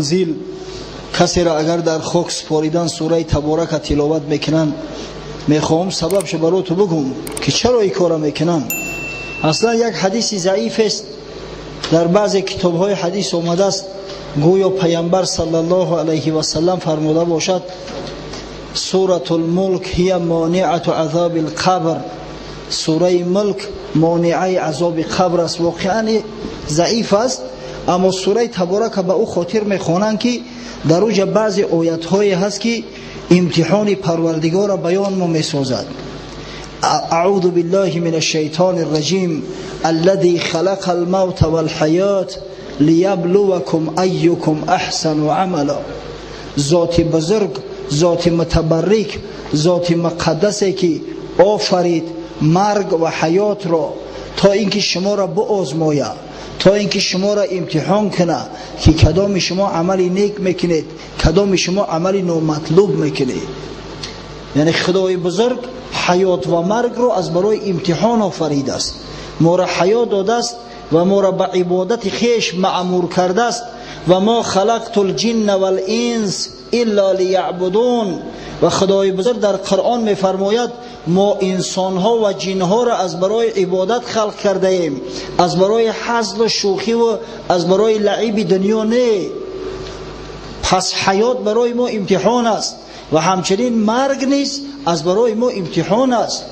تنزیل کسی را اگر در خاک سپاریدن سوره تبارک تلاوت میکنن، میخوام سببش برای تو بگم که چرا این کارا میکنن. اصلا یک حدیث ضعیف است، در بعضی کتاب های حدیث آمده است گویا پیامبر صلی الله علیه و سلم فرموده باشد سوره الملک هی مانعه عذاب القبر، سوره ملک مانعه عذاب قبر است. واقعا ضعیف است، اما سوره تبارک به او خاطر میخوانند که در اوج بعضی آیات های هست که امتحان پروردگار را بیان میسازد. اعوذ بالله من الشیطان الرجیم الذي خلق الموت والحیات لیبلوکم ایکم احسن عملا. ذات بزرگ، ذات متبرک، ذات مقدسی که آفرید مرگ و حیات را تا اینکه شما را بآزماید، تا اینکه شما را امتحان کنه که کدام شما عملی نیک میکنید، کدام شما عملی نامطلوب میکنید. یعنی خدای بزرگ حیات و مرگ رو از برای امتحان آفریده است، ما را حیات داده است و ما را به عبادت خیش معمور کرده است. و ما خلقت الجن والانس الا لیعبدون. و خدای بزرگ در قرآن میفرماید ما انسان ها و جن ها را از برای عبادت خلق کرده ایم، از برای حظ و شوخی و از برای لعب دنیا نه. پس حیات برای ما امتحان است و همچنین مرگ نیست از برای ما امتحان است.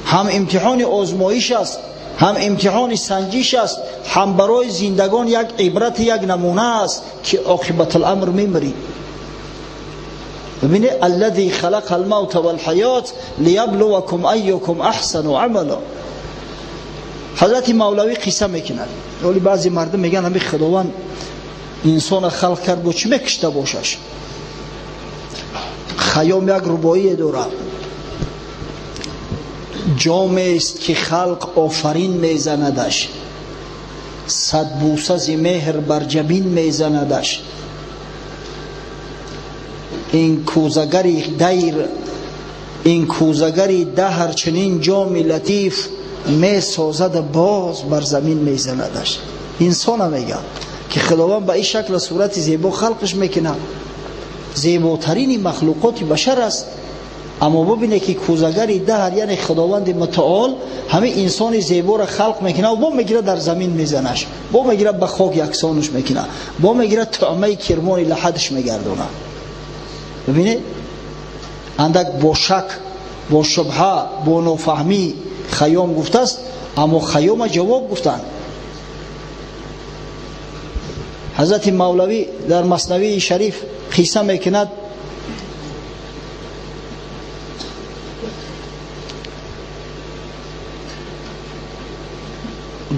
هم امتحان آزمایش است، هم امتحان سنجش است، هم برای زندگان یک عبرت، یک نمونه است که عاقبت الامر میمری. ببینید الذي خلق الموت والحیات لیبلوکم ایکم احسن عملا. حضرت مولوی قصه میکنند، ولی بعضی مردم میگن همین خداوند انسان خلق کرد با چی میکشته باشش. خیام یک ربایی داره، جام است که خلق آفرین میزندش، صد بوسه ز مهر بر جبین میزندش. این کوزگری دیر، این کوزگری دهر چنین جام لطیف می سازد باز بر زمین میزندش. انسان میگه که خداوند به این شکل و صورت زیبا خلقش میکنه، زیباترین مخلوقات بشر است. اما ببینه که کوزگری دهر یعنی خداوند متعال همه انسان زیبا را خلق میکنه و با میگیره در زمین میزنش، با میگیره به خاک یکسانش میکنه، با میگیره طعمه کرمان لحدش میگردونه. ببینه اندک با شک، با شبهه، با نافهمی خیام گفته است، اما خیام جواب گفتند. حضرت مولوی در مثنوی شریف قصه میکند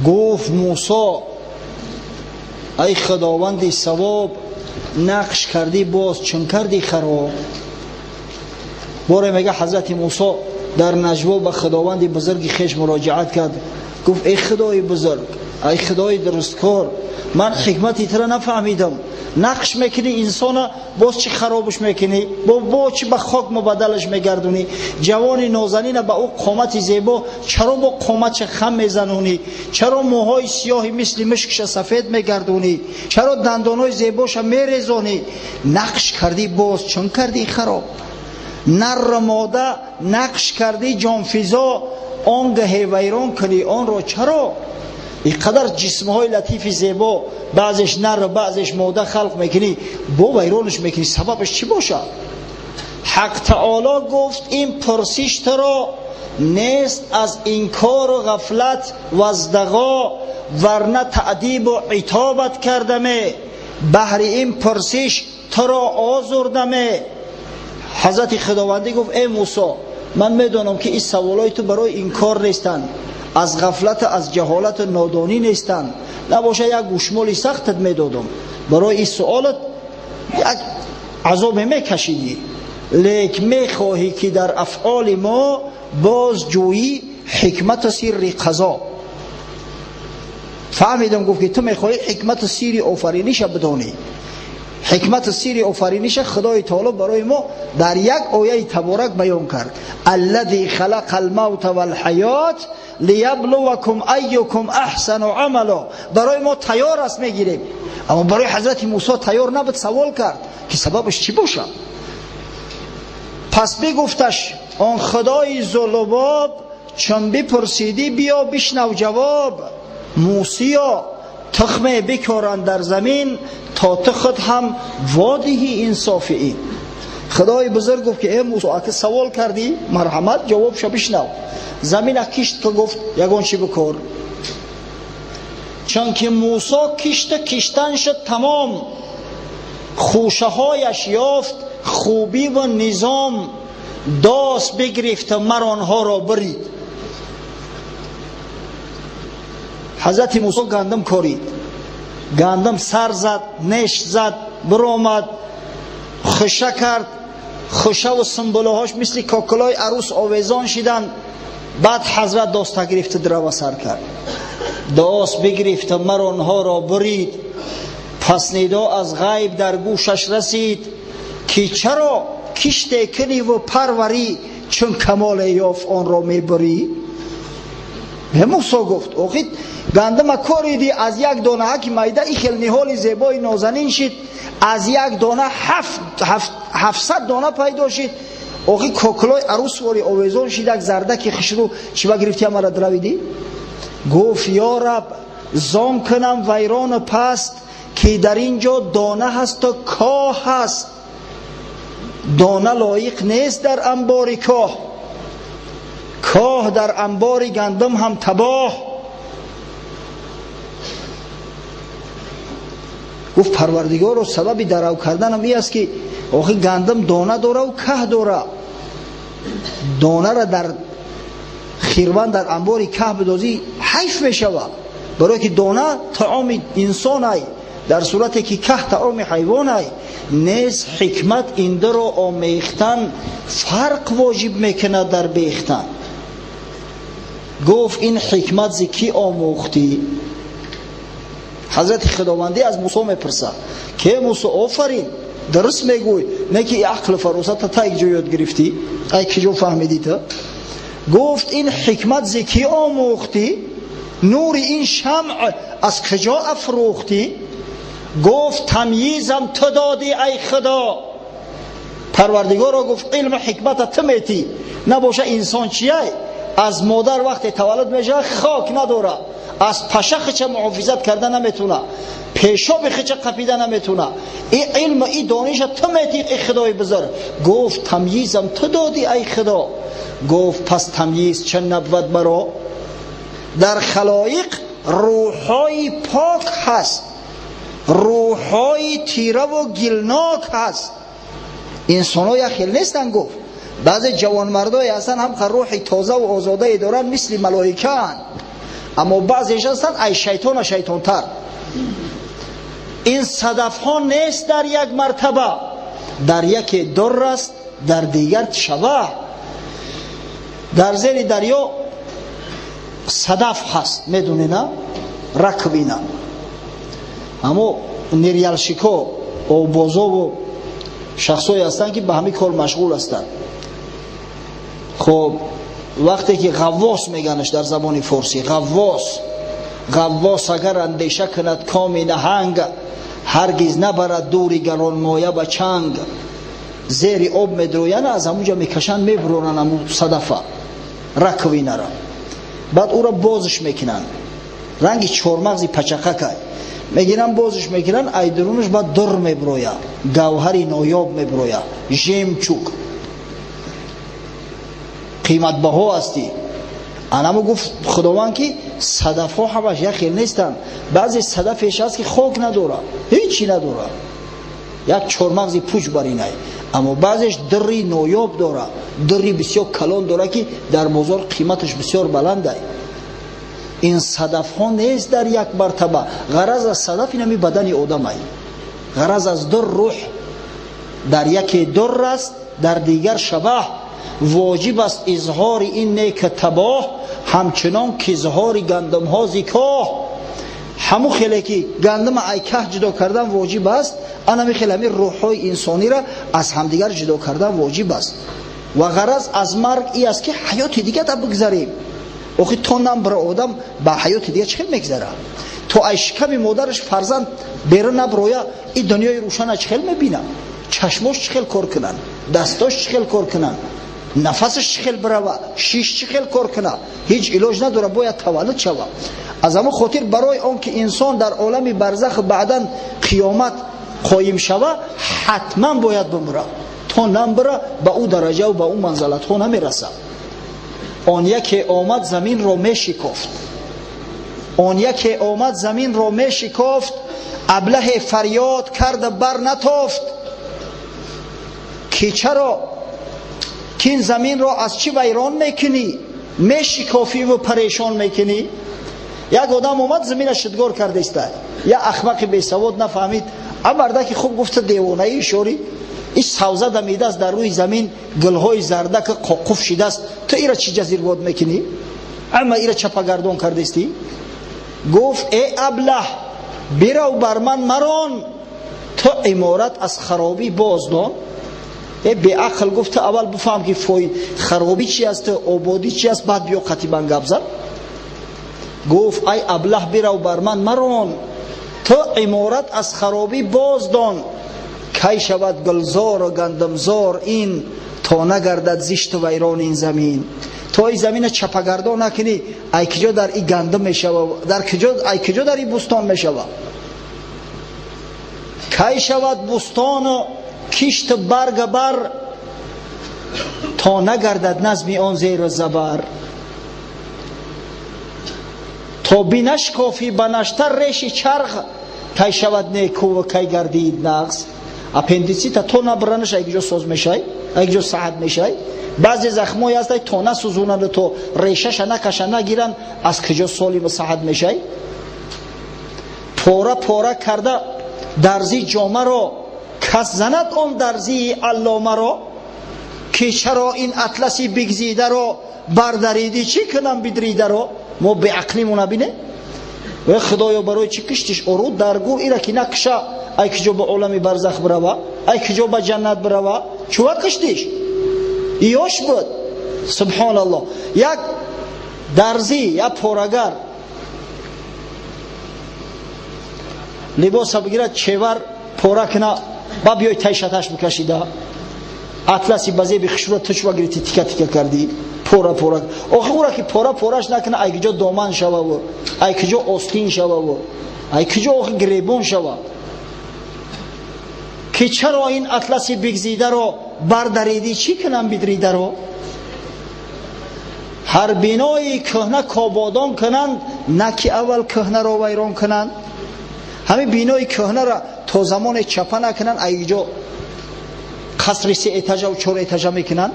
گفت موسی ای خداوند ثواب نقش کردی باز چون کردی خراب. باره میگه حضرت موسی در نجوا به خداوند بزرگی خیش مراجعت کرد، گفت ای خدای بزرگ، ای خدای درستکار، من حکمتی تر نفهمیدم، نقش میکنی انسان باز چی خرابش میکنی، با چی به خاک مبدلش میگردونی، جوان نازنین به او قامت زیبا چرا با قامت خم میزنونی، چرا موهای سیاهی مثل مشکش سفید میگردونی، چرا دندانهای زیباش میریزونی، نقش کردی باز چون کردی خراب. نر ماده نقش کردی جانفیزا آنگه ویران کنی آن را چرا. اینقدر جسمهای لطیف زیبا بعضش نر و بعضش ماده خلق میکنی، با ویرانش میکنی، سببش چی باشه؟ حق تعالی گفت این پرسش ترا نیست از انکار و غفلت و ازدغا، ورنه تعذیب و عتابت کردمه، بهر این پرسش ترا آزردمه. حضرت خداوندی گفت ای موسی من میدونم که این سوالای تو برای انکار نیستن، از غفلت از جهالت و نادانی نیستن، نباشه یک گوشمالی سختت میدادم، برای این سوالت یک عذاب میکشیدی، لیک میخواهی که در افعال ما باز جویی حکمت و سر قضا. فهمیدم گفت که تو میخواهی حکمت و سر آفرینش بدانی. حکمت و سر آفرینش خدای تعالی برای ما در یک آیه تبارک بیان کرد، الذی خلق الموت والحیات لیبلوکم ایکم احسن عملا. برای ما تیار است میگیریم، اما برای حضرت موسی تیار نبود سوال کرد که سببش چی باشه. پس بگفتش آن خدای ذواللباب چون بپرسیدی بیا بشنو جواب. موسیا تخمه بکارن در زمین تا تخت هم وادهی انصافی. خدای بزرگ گفت که ای موسی اگه سوال کردی مرحمت جوابشو بشنو. زمین کشت که گفت یگان چی بکار. چون که موسی کشتن شد تمام، خوشه هایش یافت خوبی و نظام، داس بگرفت مر آنها را برید. حضرت موسی گندم کارید، گندم سر زد، نش زد، برآمد، خوشه کرد. خوشه و سنبلهاش مثل کاکلای عروس آویزان شدن. بعد حضرت داست گرفت درو سر کرد، داست بگرفت مر آنها را برید. پس ندا از غیب در گوشش رسید که چرا کشته کنی و پروری، چون کمال یافت آن را میبری. به موسی گفت اوخی گندم کاریدی از یک دانه که میده این خیلی نهال زیبای نازنین شد، از یک دانه 700 دانه پیدا شد. اوخی کوکلای عروس واری آویزان شد، یک زردک خشرو چی با گرفتی مرا درویدی. گفت یا رب زام کنم ویران پست، که در اینجا دانه هست و کاه هست. دانه لایق نیست در انبار کاه، کاه در انبار گندم هم تباه. گفت پروردگار رو سبب درو کردنم این است که آخه گندم دانه داره و که داره. دانه را در خیروان در انبار که بدازی حیف میشوه، برای که دانه طعام انسان ای، در صورتی که که طعام حیوان ای. نیز حکمت اینده را آمیختن فرق واجب میکنه در بیختن. گفت این حکمت زکی آموختی؟ حضرت خداوندی از موسی میپرسه که موسی آفرین درست میگوی، نه که عقل فروست تا یک جا یاد گرفتی، ای کجا فهمیدی تا؟ گفت این حکمت زکی آموختی؟ نور این شمع از کجا افروختی؟ گفت تمییزم تو دادی ای خدا. پروردگار را گفت علم حکمت تو میتی، نباشه انسان چیه؟ از مادر وقتی تولد میشه خاک نداره، از پشه خچه محافظت کرده نمیتونه، پیشاب خچه قپیده نمیتونه. این علم این دانش تو میتی ای خدای بزرگ. گفت تمییزم تو دادی ای خدا. گفت پس تمییز چه نبود برا؟ در خلایق روحای پاک هست، روحای تیره و گلناک هست. انسان ها یخیل نیستن. گفت بعضی جوان مردای هستن هم روح تازه و آزاده دارن مثل ملائکه هن، اما بعضیش هستن ای شیطان و شیطان تر. این صدف ها نیست در یک مرتبه، در یک در است در دیگر شبه. در زیر دریا صدف هست میدونی نه؟ رکبی نه، اما نیریال شکا و بازا و شخصایی هستن که به همین کار مشغول هستن. خب وقتی که غواص میگنش در زبان فارسی، غواص اگر اندیشه کند کام نهنگ، هرگز نبرد دوری گران مایه به چنگ. زیر آب میدروین از همونجا میکشن میبرونن همون صدفه رکوی نره، بعد او را بازش میکنن، رنگ چورمغزی پچقه که میگیرن بازش میکنن، ایدرونش بعد در میبرویه، گوهری نایاب میبرویه، ژیم چوک قیمت بها هستی. انمو گفت خداوند که صدف ها همش یخیل نیستن، بعضی صدفش هست که خاک نداره، هیچی نداره، یک چورمغزی پوچ برینه، اما بعضیش دری نایاب داره، دری بسیار کلان داره که در بازار قیمتش بسیار بلنده. این صدف ها نیست در یک مرتبه. غرض از صدف اینمی بدن آدم ای، غرض از در روح. در یک در است در دیگر شبه. واجب است اظهار این نیک تباه، همچنان که اظهار گندم ها زکاه. همو خیلی که گندم ای که جدا کردن واجب است، انمی خیلی همی روح های انسانی را از همدیگر جدا کردن واجب است. و غرض از مرگ ای است که حیات دیگه تا بگذاریم. آخه تا نم برای آدم با حیات دیگه چه میگذره؟ تو ای شکم مادرش فرزند بیرون نبرویا، این دنیای روشن چخیل میبینم، چشماش چخیل کار کنن، دستاش چخیل کار کنن، نفسش چخیل بروا، شیش چخیل کار کنه، هیچ علاج نداره، باید تولد شوه. از اما خاطر برای آن که انسان در عالم برزخ بعداً قیامت قایم شوه، حتما باید بمره. تا نمبره به او درجه و به او منزلت ها نمیرسه. آن یکی آمد زمین را میشکافت، آن یکی آمد زمین را میشکافت، ابله فریاد کرد بر نتافت که چرا که این زمین را از چی ویران میکنی، میشکافی و پریشان میکنی. یک آدم اومد زمین شدگار کرده است، یا احمق بی سواد نفهمید، امرده که خوب گفته دیوانه ای شوری، این سوزه دمیده است در روی زمین، گلهای زرده که قاقف شده است، تو ایرا چی جزیر واد میکنی؟ اما ایرا چپگردان کرده استی؟ گفت ای ابله برو بر من مران، تو عمارت از خرابی بازدان. ای بی عقل گفت اول بفهم که خرابی چی است، آبادی چی است، بعد بیا قطیبا گپ زن. گفت ای ابله برو بر من مران، تو عمارت از خرابی بازدان. کی شود گلزار و گندمزار این، تا نگردد زشت و ویران این زمین. تو این زمین چپگردان نکنی، ای کجا در این گندم میشوه، ای کجا در این بستان میشوه. کی شود بستان و کشت برگ بر، تا نگردد نظم آن زیر و زبر. تا بینش کافی بنشتر ریش چرخ، کی شود نیکو و کی گردید نقص. اپندیسیت تو نبرنش ای کجا سوز میشه، ای کجا صحت میشه. بعضی زخمایی هست تو نسوزونن، تو ریشش نکشن نگیرن، از کجا سالم و صحت میشه. پاره پاره کرده درزی جامه را، کس زند آن درزی علامه را. که چرا این اطلسی بگزیده را، بردریدی چی کنم بدریده را. ما به عقلیمون نبینه و خدایا برای چی کشتیش ارود درگور ایره که نکشه، ای کجا به عالم برزخ بروا، ای کجا به جنت بروا، چوه کشتیش ایاش بود. سبحان الله. یک درزی یا پارگر لباس بگیرد چیور پاره کنه، با بیای تیشتش بکشیده، اطلسی بزی بخشورت تش بگیری تیکه تیکه کردی، پاره پاره. آخه او را که پاره پارهش نکنه، ای کجا دامن شوه و ای کجا آستین شوه و ای کجا آخه گریبون شوه. که چرا این اطلسی بگزیده را، بردریدی چی کنم بدریده را. هر بینای کهنه کابادان کنند، نه که اول کهنه را ویران کنند. همین بینای کهنه را تا زمان چپه نکنند، ایجا قصر 3 اتاجه و 4 اتاجه میکنند.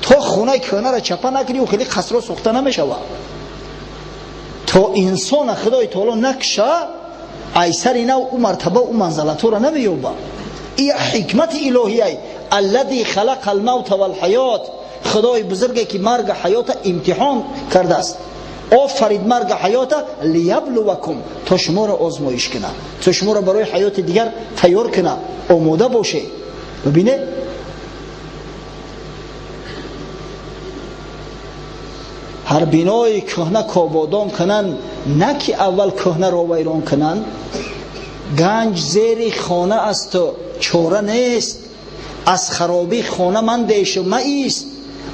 تا خونه کهنه را چپه نکنی و خیلی قصر را ساخته نمیشوه. تا انسان خدای تعالی نکشه، ایسر اینا و مرتبه و منزلت را نمیوبه. این حکمت الهیه الذی خلق الموت والحیات. خدای بزرگی که مرگ حیات امتحان کرده است، آفرید مرگ حیات لیبلوکم، تا شما را آزمایش کنه، تا شما را برای حیات دیگر تیار کنه، آماده باشه. ببینه هر بینای کهنه کابادان کنن، نه که اول کهنه را ویران کنن. گنج زیر خانه است و چاره نیست، از خرابی خانه من دیش و مایست.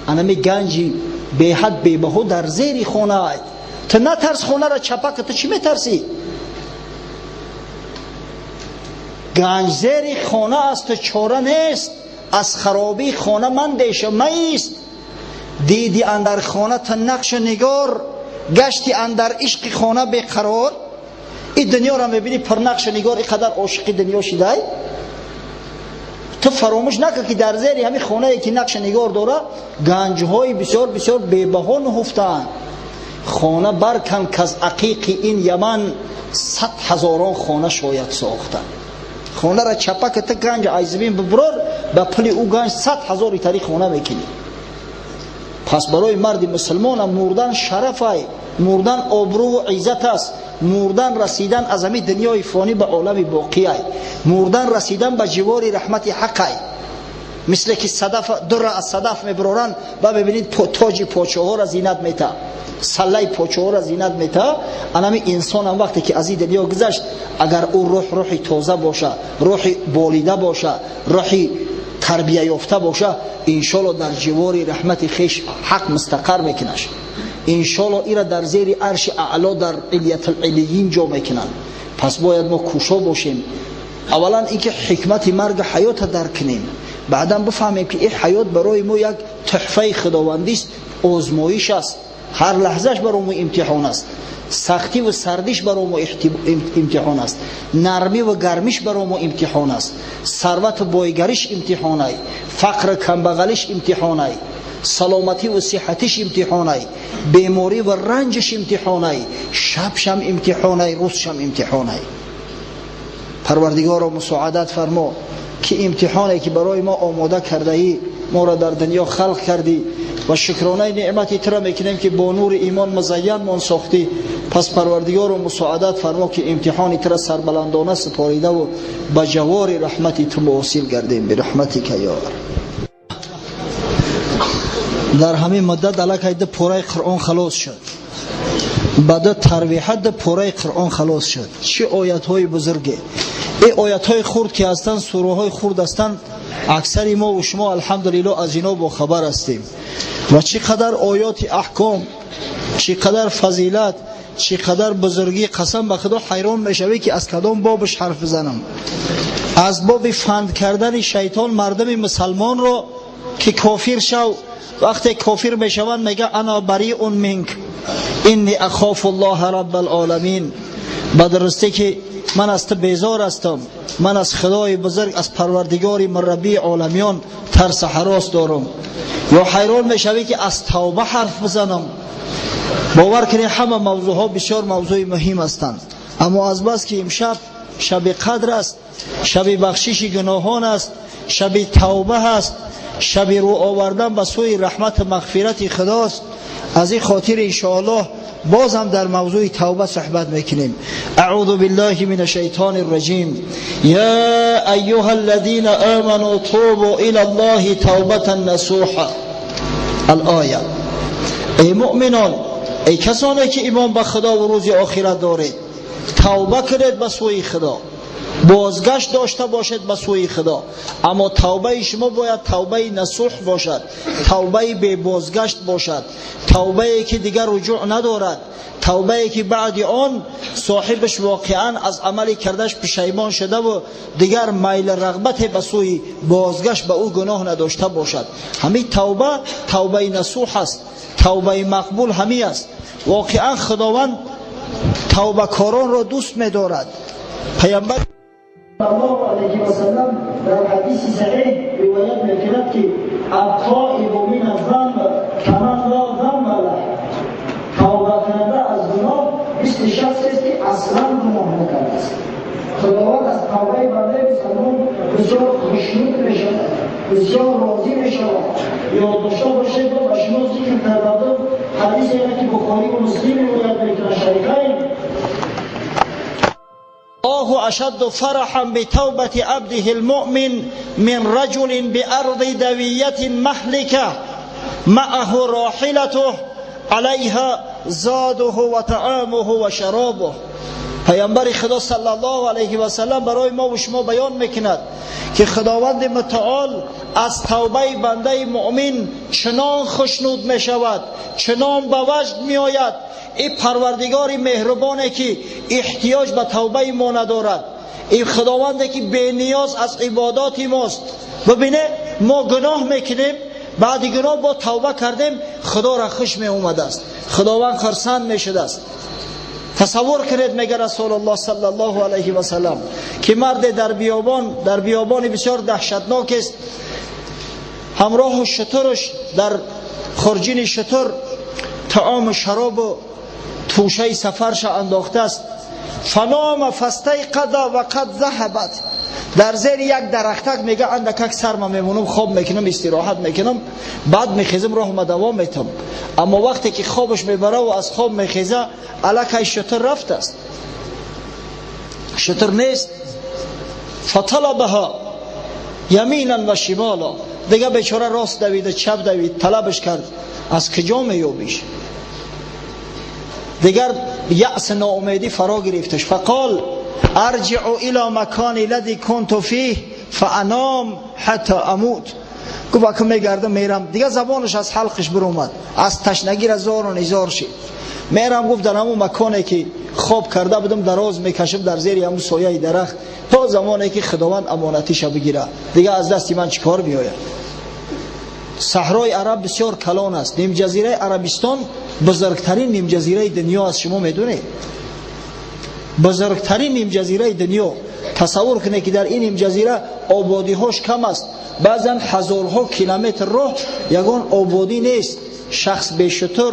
انمی گنجی به حد به بها در زیر خانه ای. تو نترس خانه را چپه که تو چی میترسی؟ گنج زیر خانه است و چاره نیست، از خرابی خانه من دیش و مایست. دیدی اندر خانه تا نقش نگار، گشتی اندر عشق خانه بیقرار. این دنیا را میبینی پر نقش نگار، اینقدر عاشق دنیا شده. تو فراموش نکن که در زیر همین خانه ای که نقش نگار داره، گنجهای بسیار بسیار بی‌بها نهفتند. خانه برکن که از عقیق این یمن، 100,000 خانه شاید ساختن. خانه را چپه که تو گنج ایزبین ببرار، به پل او گنج 100,000 تاریخ خانه میکنی. پس برای مرد مسلمان مردن شرف است، مردن آبرو و عزت است، مردن رسیدن از همین دنیای فانی به عالم باقی است، مردن رسیدن به جوار رحمت حق است. مثل که صدف در از صدف میبرارن و ببینید تاج پادشاه ها را زینت میته، سله پاچه ها را زینت میته. انمی انسان هم وقتی که از این دنیا گذشت، اگر او روح تازه باشه، روح بالیده باشه، روح تربیه یافته باشه، انشالله در جوار رحمت خیش حق مستقر میکنش. انشالله ایرا در زیر عرش اعلا در علیت العلیین جا میکنن. پس باید ما کوشا باشیم. اولا اینکه حکمت مرگ حیات درک کنیم، بعدا بفهمیم که این حیات برای ما یک تحفه خداوندی است، آزمایش است. هر لحظهش برای ما امتحان است. سختی و سردیش برای ما امتحان است. نرمی و گرمیش برای ما امتحان است. ثروت و بایگریش امتحان است. فقر و کمبغلیش امتحان است. سلامتی و صحتش امتحان است. بیماری و رنجش امتحان است. شبش هم امتحان است، روزش هم امتحان است. پروردگار مساعدت فرما که امتحانی که برای ما آماده کرده ای، ما را در دنیا خلق کردی و شکرانه نعمتی ترا میکنیم که با نور ایمان مزین من ساختی. پس پروردگار مساعدت فرما که امتحانی ترا سربلندانه سپاریده و به جوار رحمتی تو واصل گردیم برحمتک یا رب. در همین مدت الک پوره قرآن خلاص شد. بعد ترویحات پوره قرآن خلاص شد. چه آیات های بزرگه. این آیات های خرد که هستند، سوره های خرد هستند، اکثر ما و شما الحمدلله از اینا با خبر هستیم. و چقدر آیات احکام، چقدر فضیلت، چقدر بزرگی، قسم به خدا حیران میشوی که از کدام بابش حرف بزنم. از باب فند کردن شیطان مردم مسلمان رو که کافر شو، وقتی کافر میشوند میگه انا بریء منک انی اخاف الله رب العالمین. بدرسته که من از تو بیزار هستم، من از خدای بزرگ، از پروردگار مربی عالمیان ترس هراس دارم. یا حیران میشوی که از توبه حرف بزنم. باور کنید همه موضوع ها بسیار موضوع مهم هستند، اما از بس که امشب شب قدر است، شب بخشش گناهان است، شب توبه است، شب رو آوردن به سوی رحمت مغفرت خداست، از این خاطر انشاءالله باز هم در موضوع توبه صحبت میکنیم. اعوذ بالله من الشیطان الرجیم. یا ایها الذین آمنوا توبوا الی الله توبه نصوحا. الآیه. ای مؤمنان، ای کسانی که ایمان به خدا و روز آخرت دارید، توبه کنید به سوی خدا، بازگشت داشته باشید به سوی خدا. اما توبه شما باید توبه نصوح باشد، توبه بی بازگشت باشد، توبه که دیگر رجوع ندارد، توبه که بعد آن صاحبش واقعا از عملی کردش پشیمان شده و دیگر میل رغبت به سوی بازگشت به او گناه نداشته باشد. همین توبه نصوح است، توبه مقبول همی است. واقعا خداوند توبه کاران را دوست می دارد. پیامبر الله علیه و سلم در حدیث صحیح روایت می‌کند که التائب من الذنب کمن لا ذنب له. توبه کننده از گناه مثل شخصی است که اصلا گناه نکرده است. خداوند از توبه بنده مسلمان بسیار خوشنود می‌شود، بسیار راضی می‌شود. یاد داشته باشید و شما ذکر کردم حدیثی که بخاری و مسلم روایت می‌کنند شریکین. الله اشد فرحا بتوبة عبده المؤمن من رجل بأرض دوية مهلكة معه راحلته عليها زاده وطعامه وشرابه. پیامبر خدا صلی الله علیه و سلم برای ما و شما بیان میکند که خداوند متعال از توبه بنده مؤمن چنان خوشنود میشود، چنان به وجد میآید. این پروردگار مهربانه که احتیاج به توبه ما ندارد. این خداونده که بی نیاز از عبادات ماست. ببینه ما گناه میکنیم، بعد گناه با توبه کردیم خدا را خوش می اومده است، خداوند خرسند میشده است. تصور کنید میگه رسول الله صلی الله علیه و سلم که مرد در بیابان بسیار دهشتناک است، همراه شترش در خرجین شتر طعام شراب و توشه سفرش انداخته است. فنام فاستیقظ و قد ذهبت. در زیر یک درختک میگه اندکک سرم میمونم، خواب میکنم، استراحت میکنم، بعد میخیزم راه دوام میتم. اما وقتی که خوابش میبره و از خواب میخیزه الک شتر رفت است، شتر نیست. فطلبها یمینا و شمالا. دیگه بیچاره راست دوید چپ دوید، طلبش کرد از کجا میابیش. دیگر یأس ناامیدی فرا گرفتش. فقال ارجع الى مکان الذی کنت فیه فانام حتی اموت. گفت اگه میگردم میرم. دیگه زبانش از حلقش برومد، از تشنگی را زار و نزار شد. میرم گفت در همون مکانی که خواب کرده بودم دراز میکشم در زیر همون سایه درخت تا زمانی که خداوند امانتیش بگیره. دیگه از دست من چیکار میآید؟ صحرای عرب بسیار کلان است. نیم جزیره عربستان بزرگترین نیم جزیره دنیا است. شما میدونید بزرگترین نیم جزیره دنیا. تصور کنید که در این نیم جزیره آبادی هاش کم است. بعضا هزارها کیلومتر راه یگان آبادی نیست. شخص به شتر،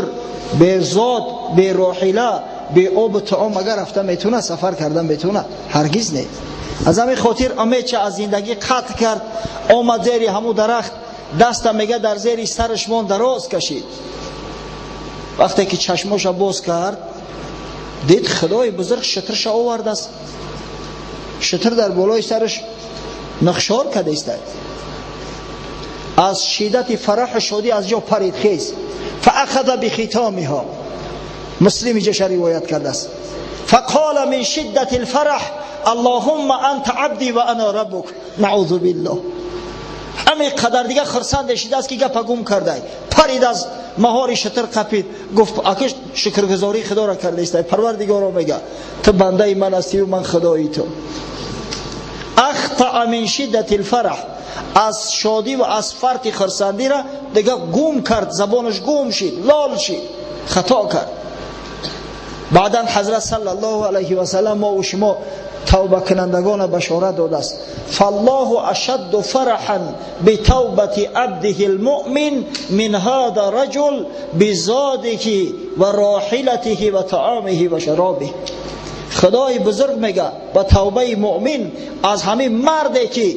به زاد، به راحله، به آب و طعام اگر رفته میتونه سفر کردن میتونه؟ هرگز نه. از همین خاطر امیدش از زندگی قطع کرد، آمد زیر همون درخت، دست میگه در زیر سرش مان دراز کشید. وقتی که چشماش باز کرد دید خدای بزرگ شترش آورده است. شتر در بالای سرش نخشار کرده است. از شدت فرح شادی از جا پرید خیز. فاخذ بختامها. مسلم اینجا روایت کرده است. فقال من شدت الفرح اللهم انت عبدی و انا ربک. نعوذ بالله. همین قدر دیگه خرسند شده است که گپ گم کرده، پرید از مهار شتر قپید. گفت اگه شکرگزاری خدا را کرده است، پروردگارا میگه تو بنده من هستی و من خدای تو. اخطا من شدت الفرح. از شادی و از فرط خرسندی را دیگه گم کرد، زبانش گم شد، لال شد، خطا کرد. بعدا حضرت صلی الله علیه و سلم ما و شما توبه کنندگان بشارت داده است. فالله اشد فرحا بتوبه عبده المؤمن من هذا رجل بزاده و راحلته و طعامه و شرابه. خدای بزرگ میگه با توبه مؤمن از همین مردی که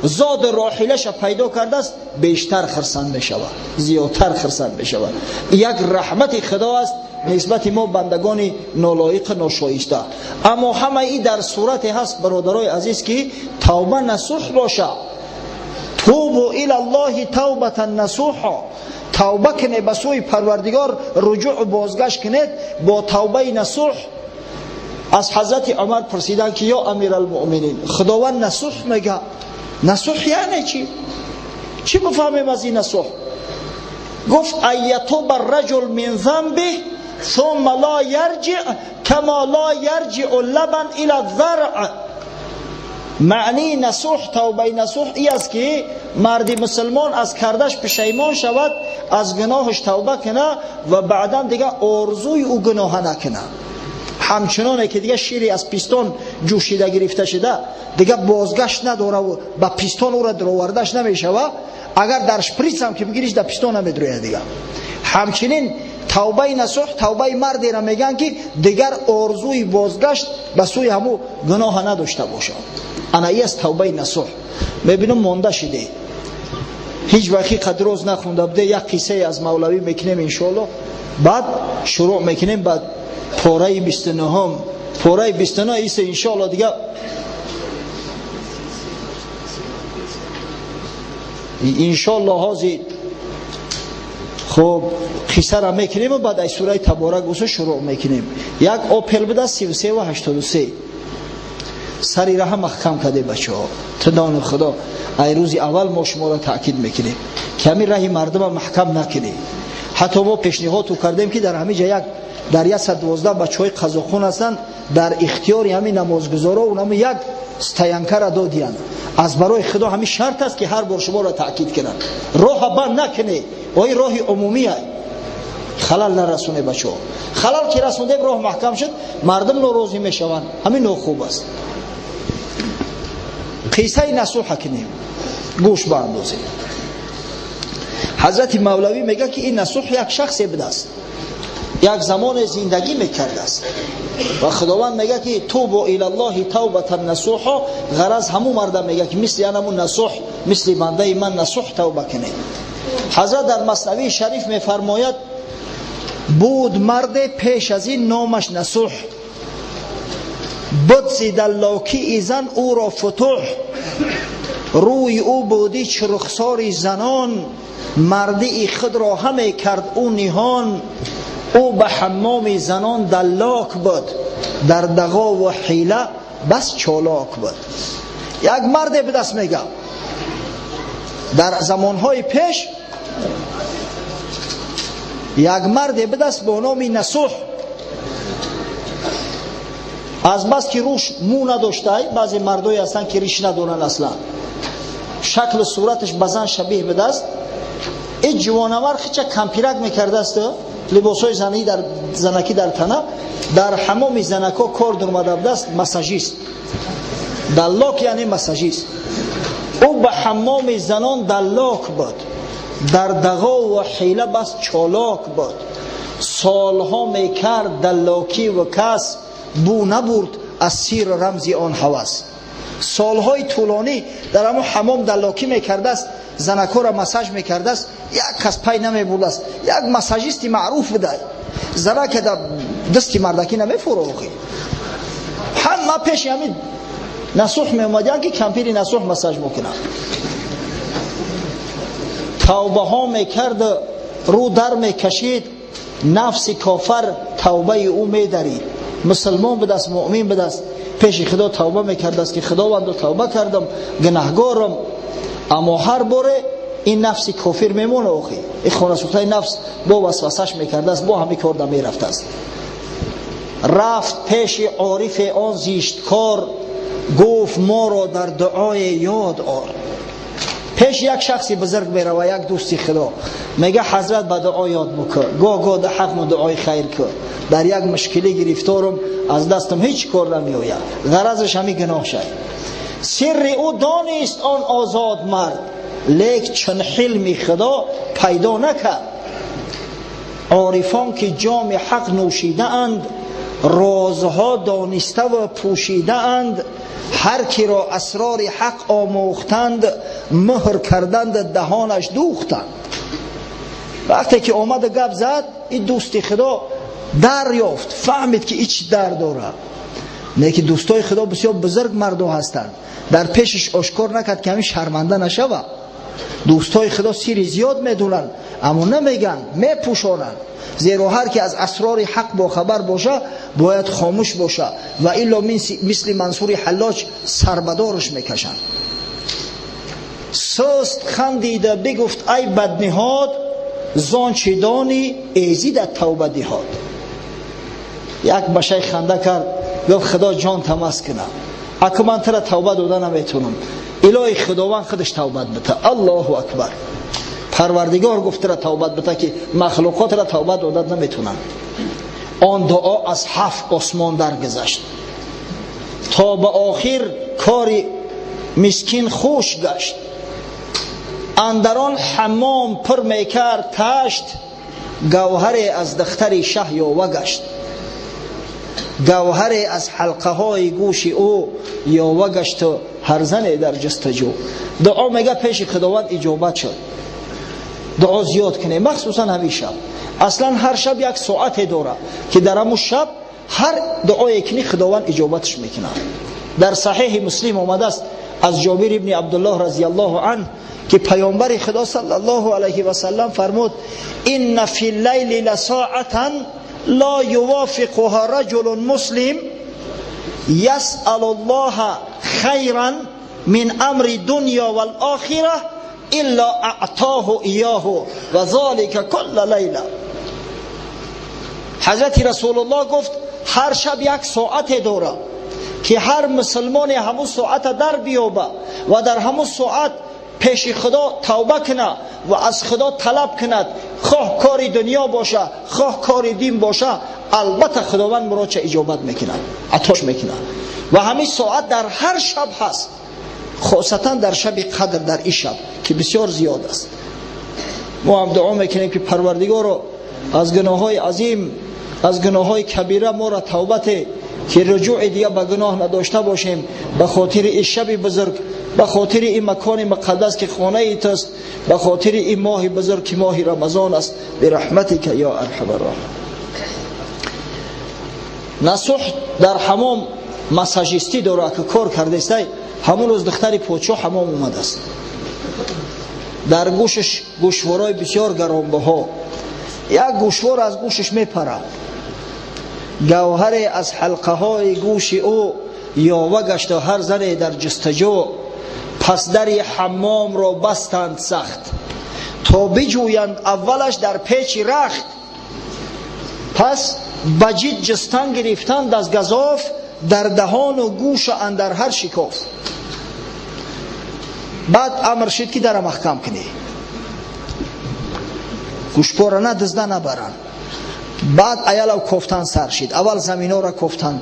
زاد راحلش پیدا کرده است بیشتر خرسند میشود، زیادتر خرسند میشود. یک رحمت خدا است نسبت ما بندگان نالایق ناشایسته. اما همه ای در صورت هست برادرای عزیز که توبه نصوح باشه. توبوا الی الله توبه نصوحا. توبه کنید به سوی پروردگار، رجوع و بازگشت کنید با توبه نصوح. از حضرت عمر پرسیدن که یا امیر المؤمنین خداوند نصوح میگه، نصوح یعنی چی؟ چی بفهمیم از این نصوح؟ گفت ایتوب الرجل من ذنبه ثم لا یرجع کما لا یرجع اللبن الى الذرع. معنی نصوح، توبه نصوح ای است که مرد مسلمان از کردش پشیمان شود، از گناهش توبه کنه و بعدا دیگه آرزوی او گناه نکنه. همچنانه که دیگه شیری از پیستان جوشیده گرفته شده دیگه بازگشت نداره و با پیستان او را درآوردش نمیشوه. اگر در شپریس هم که بگیریش در پیستان هم بدروید دیگه. همچنین توبه نصوح توبه مردی را میگن که دیگر آرزوی بازگشت به سوی همو گناه نداشته باشه. انا ای است توبه نصوح. میبینم مانده شده، هیچ وقتی قدروز نخونده بوده. یک قصه از مولوی میکنیم انشالله، بعد شروع میکنیم بعد پاره 29 پاره 29 ایست انشالله دیگه انشالله هازی. خب قصه را میکنیم و بعد از سوره تبارک اوسو شروع میکنیم. یک اوپل بده 33 و 83 سری را هم محکم کرده بچه ها. تدان خدا ای روزی اول ما شما را تاکید میکنیم که همین راهی مردم محکم نکنید. حتی ما پیشنهاد تو کردیم که در همین جا یک در 112 بچهای قزاقون هستند، در اختیار همین نمازگزارا اونم یک استینکه را دادیان. از برای خدا همین شرط است که هر بار شما را تاکید کنن، راه بند نکنه. وای راه عمومی است، خلل نرسونه بچه‌ها. خلل که رسونده راه محکم شد مردم ناراضی میشوند، همین خوب است. قصه نصوح کنیم، گوش باندازید. حضرت مولوی میگه که این نصوح یک شخصی بوده است، یک زمان زندگی میکرده است و خداوند میگه که توبوا الی الله توبه نصوحا. غرض همون مردم میگه که مثل همون نصوح، مثل بنده من نصوح توبه کنید. حضرت در مثنوی شریف میفرماید بود مرد پیش از این نامش نصوح، بدزی دلاکی ایزن او را فتوح. روی او بودی چه رخساری زنان، مردی خود را همه کرد او نهان. او به حمام زنان دلاک بود، در دغا و حیله بس چالاک بود. یک مرد به دست میگم در زمانهای پیش، یک مرد به دست به نام نصوح، از بس که روش مو نداشته، بعضی مردایی هستن که ریش ندارن اصلا، شکل صورتش بزن شبیه به دست، این جوانمر خیچه کمپیرک میکرده است، لباسای زنکی در تنه، در حمام زنکا کار درمده به دست، مساژیست. دلاک یعنی مساژیست. او به حمام زنان دلاک بود، در دغا و حیله بس چالاک بود. سالها میکرد دلاکی و کس، بو نبرد از سیر رمزی آن هوس. سالهای طولانی در همون حمام دلاکی میکرده است، زنکا را مساژ میکرده است، یک کس پی نمیبرده است. یک مساژیستی معروف بده، زنک در دستی مردکی نمیفروخی. همه پیش همین نصوح میومدن که کمپیری نصوح مساژ میکنن. توبه ها میکرد، رو در میکشید، نفس کافر توبه او میدرید. مسلمان به دست، مؤمن به دست، پیش خدا توبه میکرد است که خداوند توبه کردم، گناهگارم. اما هر باره این نفس کافر میمونه. آخی این خانه سوخته نفس با وسوسش میکرده است، با همین کار میرفته است. رفت پیش عارف آن زیشتکار، گفت ما را در دعای یاد آر. پیش یک شخصی بزرگ میره و یک دوستی خدا میگه حضرت به دعا یاد بکن، گاه در حق ما دعای خیر کن، در یک مشکلی گرفتارم، از دستم هیچ کار نمیآید، غرضش همین گناه شد. سر او دانست آن آزاد مرد، لیک چون حلم خدا پیدا نکرد. عارفان که جام حق نوشیده اند، رازها دانسته و پوشیده اند. هر کی را اسرار حق آموختند، مهر کردند دهانش دوختند. وقتی که آمد گپ زد، این دوستی خدا دریافت، فهمید که ایچ در داره. نه که دوستای خدا بسیار بزرگ مردو هستند، در پیشش آشکار نکرد که همین شرمنده نشوه. دوستای خدا سیری زیاد میدونن اما نمیگن، میپوشانن، زیرا هر که از اسرار حق با خبر باشه باید خاموش باشه و الا مثل منصور حلاج سربدارش میکشن. سست خندیده بگفت ای بدنهاد، زان چه دانی ایزید توبه دهاد. یک بشه خنده کرد، گفت خدا جان تماس کنه، اگه من ترا توبه داده نمیتونم، الهی خداوند خودش توبه بده. الله اکبر. پروردگار گفت ترا توبه بده که مخلوقات را توبه داده نمیتونن. آن دعا از 7 آسمان درگذشت تا به آخر کار مسکین خوش گشت. اندران حمام پر میکرد تشت، گوهر از دختر شه یاوه گشت. گوهر از حلقه های گوش او یاوه گشت و هر زن در جستجو. دعا میگه پیش خداوند اجابت شد. دعا زیاد کنه، مخصوصا همین شب. اصلا هر شب یک ساعت داره که در همون شب هر دعای کنی خداوند اجابتش میکنه. در صحیح مسلم آمده است از جابر ابن عبدالله رضی الله عنه که پیامبر خدا صلی الله علیه و سلم فرمود ان فی اللیل لساعتا لا یوافقها رجل مسلم یسأل الله خیرا من امر دنیا والآخره الا اعطاه ایاه و ذلك کل لیله. حضرت رسول الله گفت هر شب یک ساعت داره که هر مسلمان همون ساعت در بیابه و در همون ساعت پیش خدا توبه کنه و از خدا طلب کند، خواه کار دنیا باشه خواه کار دین باشه، البته خداوند مراچه اجابت میکنه، عطاش میکنه. و همین ساعت در هر شب هست، خاصتا در شب قدر، در این شب که بسیار زیاد است. ما هم دعا میکنیم که پروردگار از گناه های عظیم، از گناه های کبیره ما را توبت که رجوع دیگه به گناه نداشته باشیم، به خاطر این شب بزرگ، به خاطر این مکان مقدس که خانه ایت است، به خاطر این ماه بزرگ که ماه رمضان است، برحمتک یا ارحم الراحمین. نصوح در حمام مساژیستی داره که کار کرده است. همون روز دختر پادشاه حمام اومده است، در گوشش گوشوارای بسیار گرانبها، یک گوشوار از گوشش میپره، گوهر از حلقه های گوش او یاوه گشت و هر زنی در جستجو. پس در حمام را بستند سخت، تا بجویند اولش در پیچ رخت. پس بجید جستن گرفتند از گزاف، در دهان و گوش اندر هر شکاف. بعد امر شد که در محکم کنی، گوشپاره نه دزده نبرن. بعد ایالا کفتن سر شد، اول زمینا را کفتن،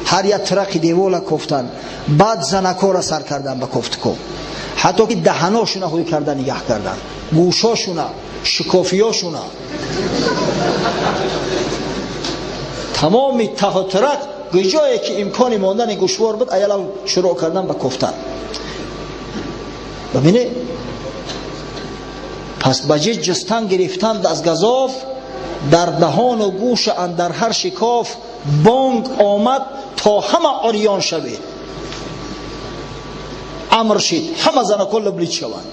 هر یک ترق دیوالا کفتن، بعد زنکا را سر کردن به کفتکو، حتی که دهناشون خوی کردن نگه کردن، گوشاشون، شکافیاشون، تمامی ته و ترق جایی که امکانی ماندن گوشوار بود ایالا شروع کردن به کفتن. ببینه پس بجید جستن گرفتند از گزاف، در دهان و گوش اندر هر شکاف. بانگ آمد تا همه عریان شوید، امر شد همه زنکا لبلیج شوند.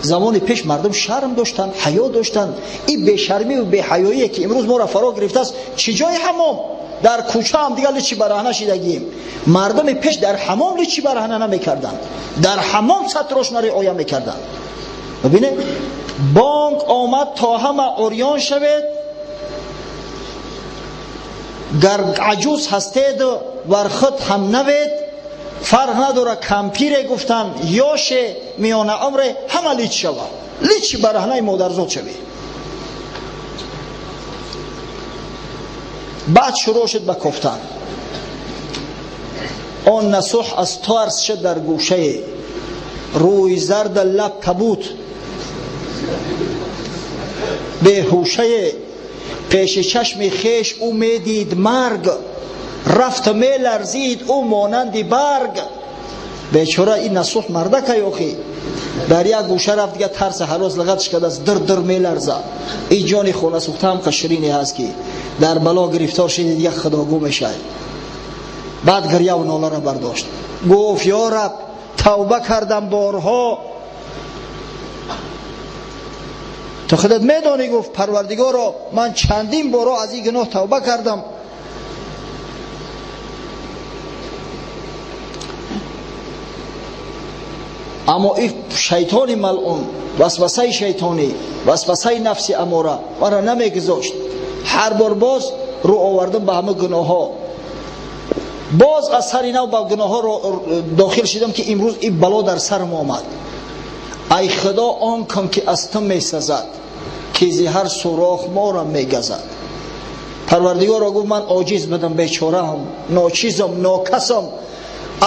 زمان پیش مردم شرم داشتن، حیا داشتن. این بیشرمی و بیحیایی که امروز ما را فرا گرفته است، چی جای حمام؟ در کوچه هم دیگه لیچی برهنه شدگیم. مردم پیش در حمام لیچی برهنه نمیکردن، در حمام سطرش رعایت میکردن. ببینه بانگ آمد تا همه عریان شوید، گر عجوز هستید ورخت هم نوید. فرق نداره کمپیر گفتن یاش میان عمر، همه لیچ شود، لیچ برهنه مادرزاد شوید. بعد شروع شد به کفتن. آن نصوح از ترس شد در گوشه، روی زرد لب کبود بیهوشه. پیش چشم خیش او میدید مرگ، رفت می لرزید او مانند برگ. بیچاره این نصوح مرده که یوخی در یک گوشه رفت دیگه ترس هراز لغتش کرد، از در در می لرزه. این جان خونه سوخته هم قشرینی هست که در بلا گرفتار شدید یک خداگو میشه. بعد گریه و ناله را برداشت، گفت یا رب توبه کردم بارها. تو خودت میدانی، گفت پروردگارا من چندین بارها از این گناه توبه کردم. اما این شیطان ملعون، وسوسه شیطانی، وسوسه نفس اماره مرا نمیگذاشت. هر بار باز رو آوردم به همه گناه ها، باز از سر نو به گناه ها رو داخل شدم که امروز این بلا در سرم آمد. ای خدا آن کن که از تو می سزد، که زی هر سوراخ ما را می گزد. پروردگار را گفت من عاجز بدم، بیچاره هم، ناچیزم، ناکسم،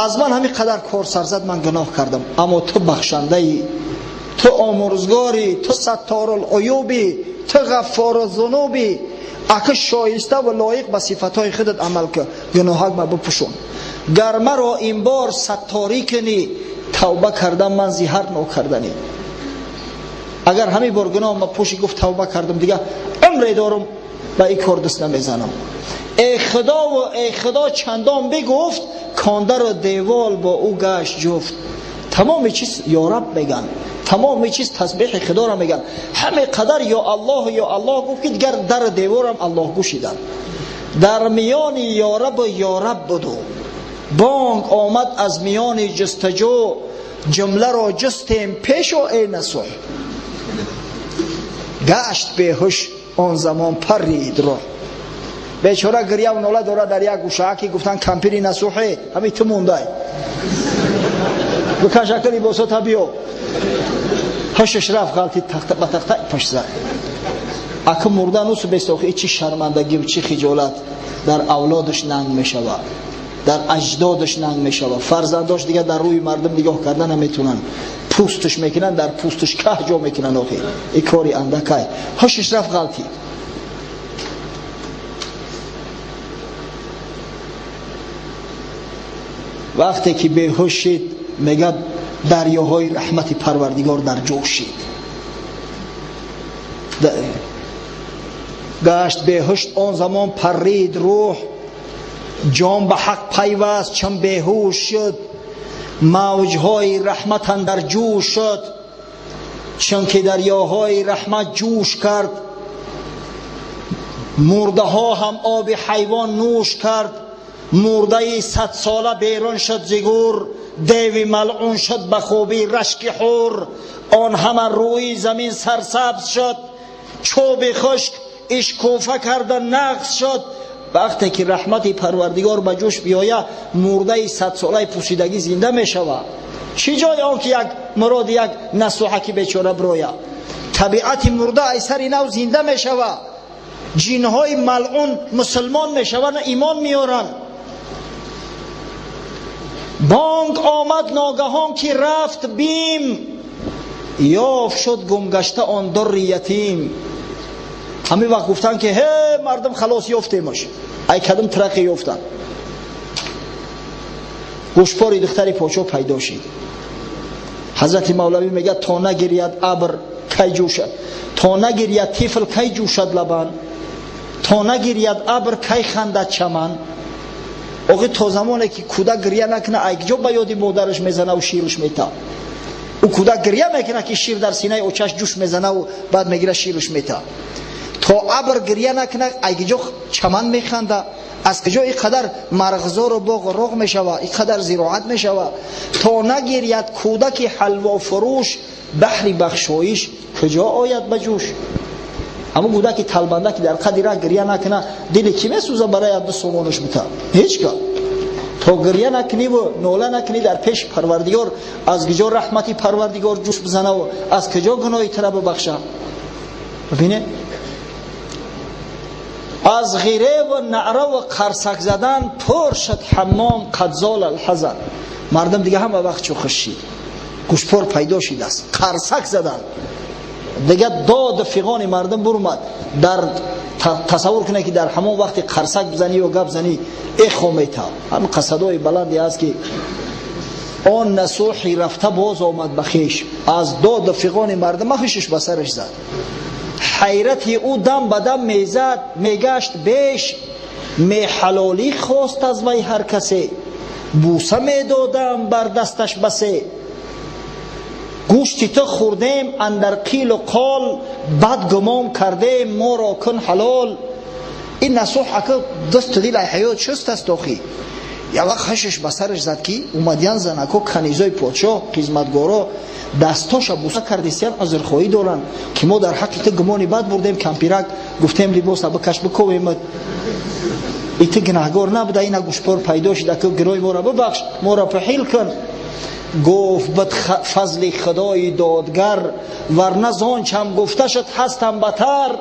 از من همین قدر کار سرزد من گناه کردم. اما تو بخشنده ای، تو آمرزگاری، تو ستار العیوبی، تو غفار الذنوبی. اگه شایسته و لایق به صفتهای خودت عمل که گناهک ما بپوشون. گر مرا این بار ستاری کنی، توبه کردم من زهر نکردنی. اگر همین بار گناه ما پوشی، گفت توبه کردم دیگه عمری دارم به این کار دست نمیزنم. ای خدا و ای خدا چندان بگفت، کانده را دیوال با او گشت جفت. تمام چیز یا رب میگن، تمام چیز تسبیح خدا را میگن. همه قدر یا الله گفت که دیگر در دیوارم الله گوشیدن. در میان یا رب بدو، بانگ آمد از میان جستجو. جمله را جستیم پیش و ای نصوح، گشت بیهوش آن زمان پرید رو. بیچاره گریه و ناله داره در یک گوشه که گفتن کمپیری نصوحه، همین تو مونده بکن شکلی باسا تا بیو. هشش رفت غلطی تخته به تخته پشت زد. اکه مردن اوسو بستاخی چی شرمندگی و چی خجالت در اولادش ننگ می شود، در اجدادش ننگ می شود. فرزنداش دیگه در روی مردم نگاه کردن نمیتونن، پوستش میکنن، در پوستش که جا میکنن. آخی این کاری اندکه. هشش رفت غلطی. وقتی که بیهوش شد میگه دریاهای رحمت پروردگار در جوش شد. گشت بیهوش آن زمان پرید روح. جان به حق پیوست چون بیهوش شد. موجهای رحمت اندر جوش شد، چون که دریاهای رحمت جوش کرد. مرده ها هم آب حیوان نوش کرد. مرده 100 ساله بیرون شد زگور، دیوی ملعون شد به خوبی رشک حور. آن همه روی زمین سرسبز شد، چوب خشک اشکوفه کرده نقص شد. وقتی که رحمت پروردگار به جوش بیاید، مرده 100 ساله پوسیدگی زنده می شود. چی جای آن که یک مراد یک نصوحکی بیچاره بروید؟ طبیعت مرده ایسر نو زنده می شود. جنهای ملعون مسلمان می شوند، ایمان میارن. بانگ آمد ناگهان که رفت بیم، یافت شد گمگشته آن در یتیم. همین وقت گفتن که هی مردم خلاص یافتیمش، ای کدام ترقی یافتن. گوشپاری دختری پاچو پیدا شد. حضرت مولوی میگه تا نگرید ابر کی جوشد، تا نگرید طفل کی جوشد لبن، تا نگرید ابر کی خندد چمن. آقا تا زمانی که کودک گریه نکنه، یک جا به یاد مادرش میزنه و شیرش میته. او کودک گریه میکنه که شیر در سینه اوچش جوش میزنه و بعد میگیره شیرش میته. تا ابر گریه نکنه، یک جا چمن میخنده. از کجا اینقدر مرغزار و باغ رغ میشوه، اینقدر زراعت میشوه. تا نگیرید کودک حلوا فروش، بحری بخشایش کجا آید به جوش. اما کودک تلبنده که در قدر گریه نکنه، دل کی میسوزه برای دو سومانش میته؟ هیچ که. تا گریه نکنی و ناله نکنی در پیش پروردگار، از کجا رحمتی پروردگار جوش بزنه و از کجا گناهی تره ببخشه؟ ببینه از غیره و نعره و قرصک زدن، پر شد حمام قد زال الحزن. مردم دیگه همه وقت چو خشید، گوشپار پیدا شد است، قرصک زدن دیگه. داد فیغان مردم برمد. در تصور کنه که در همون وقتی قرصک بزنی و گپ زنی اخو میتا. هم قصدای بلندی است که آن نصوحی رفته باز آمد بخیش، از داد فیغان مردم مخشش به سرش زد. حیرتی او دم بدم میزد، میگشت بیش، می حلالی خواست از وی هر کسی، بوسه میدادم بر دستش بسه. گوشتی تو خوردیم اندر قیل و قال، بد گمان کردیم ما را کن حلال. این نصوح اکل دست دیل حیات شست است آخی. یا وقت خشش به سرش زد که اومدیان زنکو کنیزای پادشاه قیزمتگارا دستاش بوسه کردیستیان عذرخواهی دارن که ما در حقیقت گمانی بد بردیم، کمپیرک گفتیم لباس بکش بکویم، ایت گناهگار نبوده، این گوشپار پیدا شده که گناه ما را ببخش، ما را پحیل کن. گفت بد فضل خدای دادگر، ورنه زانچ هم گفته شد هستم بتر.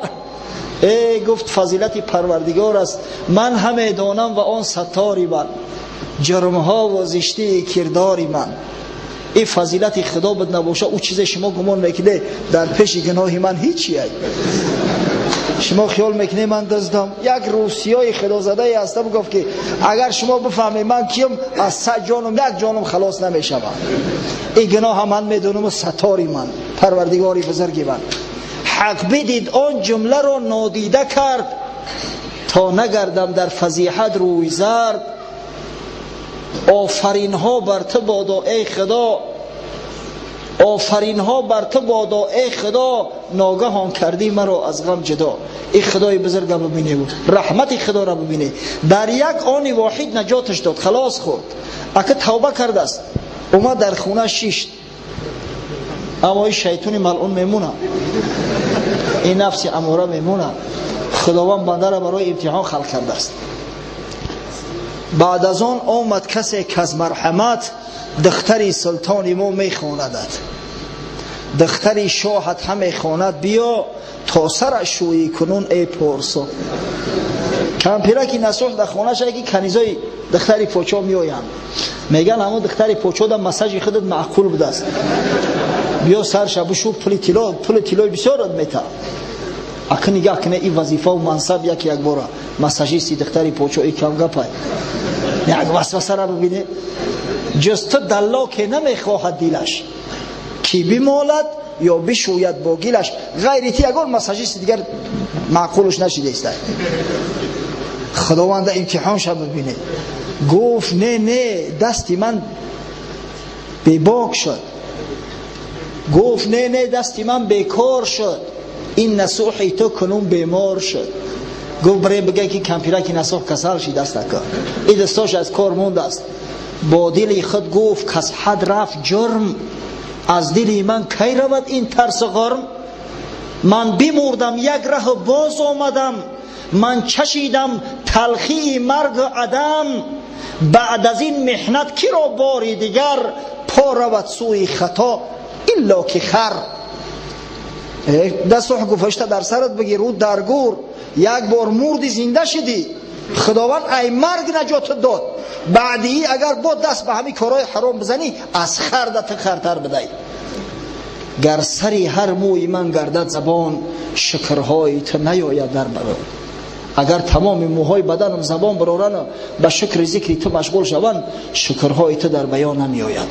ای گفت فضیلت پروردگار است، من همه دانم و آن ستاری من، جرمها و زشتی کرداری من. این فضیلت خدا بد نباشه، او چیز شما گمان میکنه در پیش گناه من هیچی هست. شما خیال میکنه من دزدم. یک روسیای خدا زده هست گفت که اگر شما بفهمید من کیم، از 100 جانم 1 جانم خلاص نمیشم. این گناه من میدونم و ستاری من، پروردگاری بزرگی من. حق بدید آن جمله را نادیده کرد، تا نگردم در فضیحت روی زرد. آفرین ها بر تو بادا ای خدا، آفرین ها بر تو بادا ای خدا، ناگهان کردی مرا از غم جدا. ای خدای بزرگ را ببینه بود، رحمت خدا را ببینه، در یک آن واحد نجاتش داد، خلاص خورد. اگه توبه کرده است اومد در خونه شیشت، اما این شیطان ملعون میمونه، این نفس اماره میمونه. خداوند بنده را برای امتحان خلق کرده است. بعد از آن آمد کسی که از مرحمت، دختری سلطانی ما میخواندد، دختری شاهت هم میخواند، بیا تا سر شویی کنون ای پارسا. کمپیرکی نصوح در خانه شده که کنیزای دختری پوچا میآیند، میگن اما دختری پوچا در مساج خودت معقول بوده است، بیا سر شب شو پول طلا بسیار میته. اکنه نگاه کنه این وظیفه و منصب یک بار مساجیستی دختری پوچا ای کم گپای یک وسوسه را ببینه. جز تو دلا که نمیخواهد دیلش، کی بمالد یا بشوید با گیلش. غیرتی اگر مساجیست دیگر معقولش نشیده است. خداوند امتحان شد ببینه. گفت نه دستی من بیباک شد، گفت نه دستی من بیکار شد، این نصوحی تو کنون بیمار شد. گفت برای بگه که کمپیرک نسخ کسل شید است که این دستاش از کار موند است. با دل خود گفت کس حد رفت جرم، از دل من کی رود این ترس غرم. من بمردم یک ره باز آمدم، من چشیدم تلخی مرگ عدم. بعد از این محنت کی را باری دیگر، پا رود سوی خطا الا که خر. دستو گفته در سرت بگیر رو در گور، یک بار مردی زنده شدی، خداوند ای مرگ نجات داد، بعدی اگر با دست به همین کارهای حرام بزنی از خردت خرتر بدهی. گر سری هر موی من گردد زبان، شکرهای تو نیاید در بیان. اگر تمام موهای بدنم زبان برارن به شکر ذکری تو مشغول شوند، شکرهای تو در بیان نمیآید.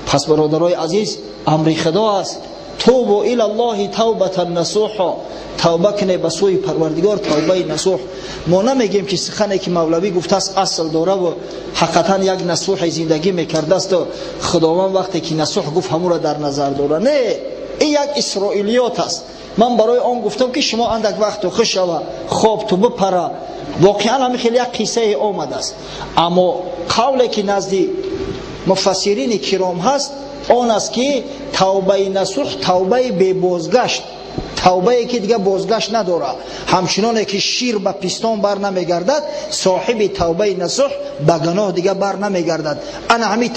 پس برادرای عزیز، امر خدا است توبوا الی الله توبه نصوحا، توبه کنه به سوی پروردگار توبه نصوح. ما نمیگیم که سخنی که مولوی گفته است اصل داره و حقیقتا یک نصوح زندگی میکرده است و خداوند وقتی که نصوح گفت همون را در نظر داره. نه، این یک اسرائیلیات است. من برای آن گفتم که شما اندک وقت خوش شوه خواب تو بپره، واقعا همین خیلی یک قصه آمد است. اما قولی که نزد مفسرین کرام هست آن است که توبه نصوح توبه بی بازگشت، توبه که دیگه بازگشت نداره. همچنان که شیر به پیستان بر نمیگردد، صاحب توبه نصوح به گناه دیگه بر نمیگردد. انا همین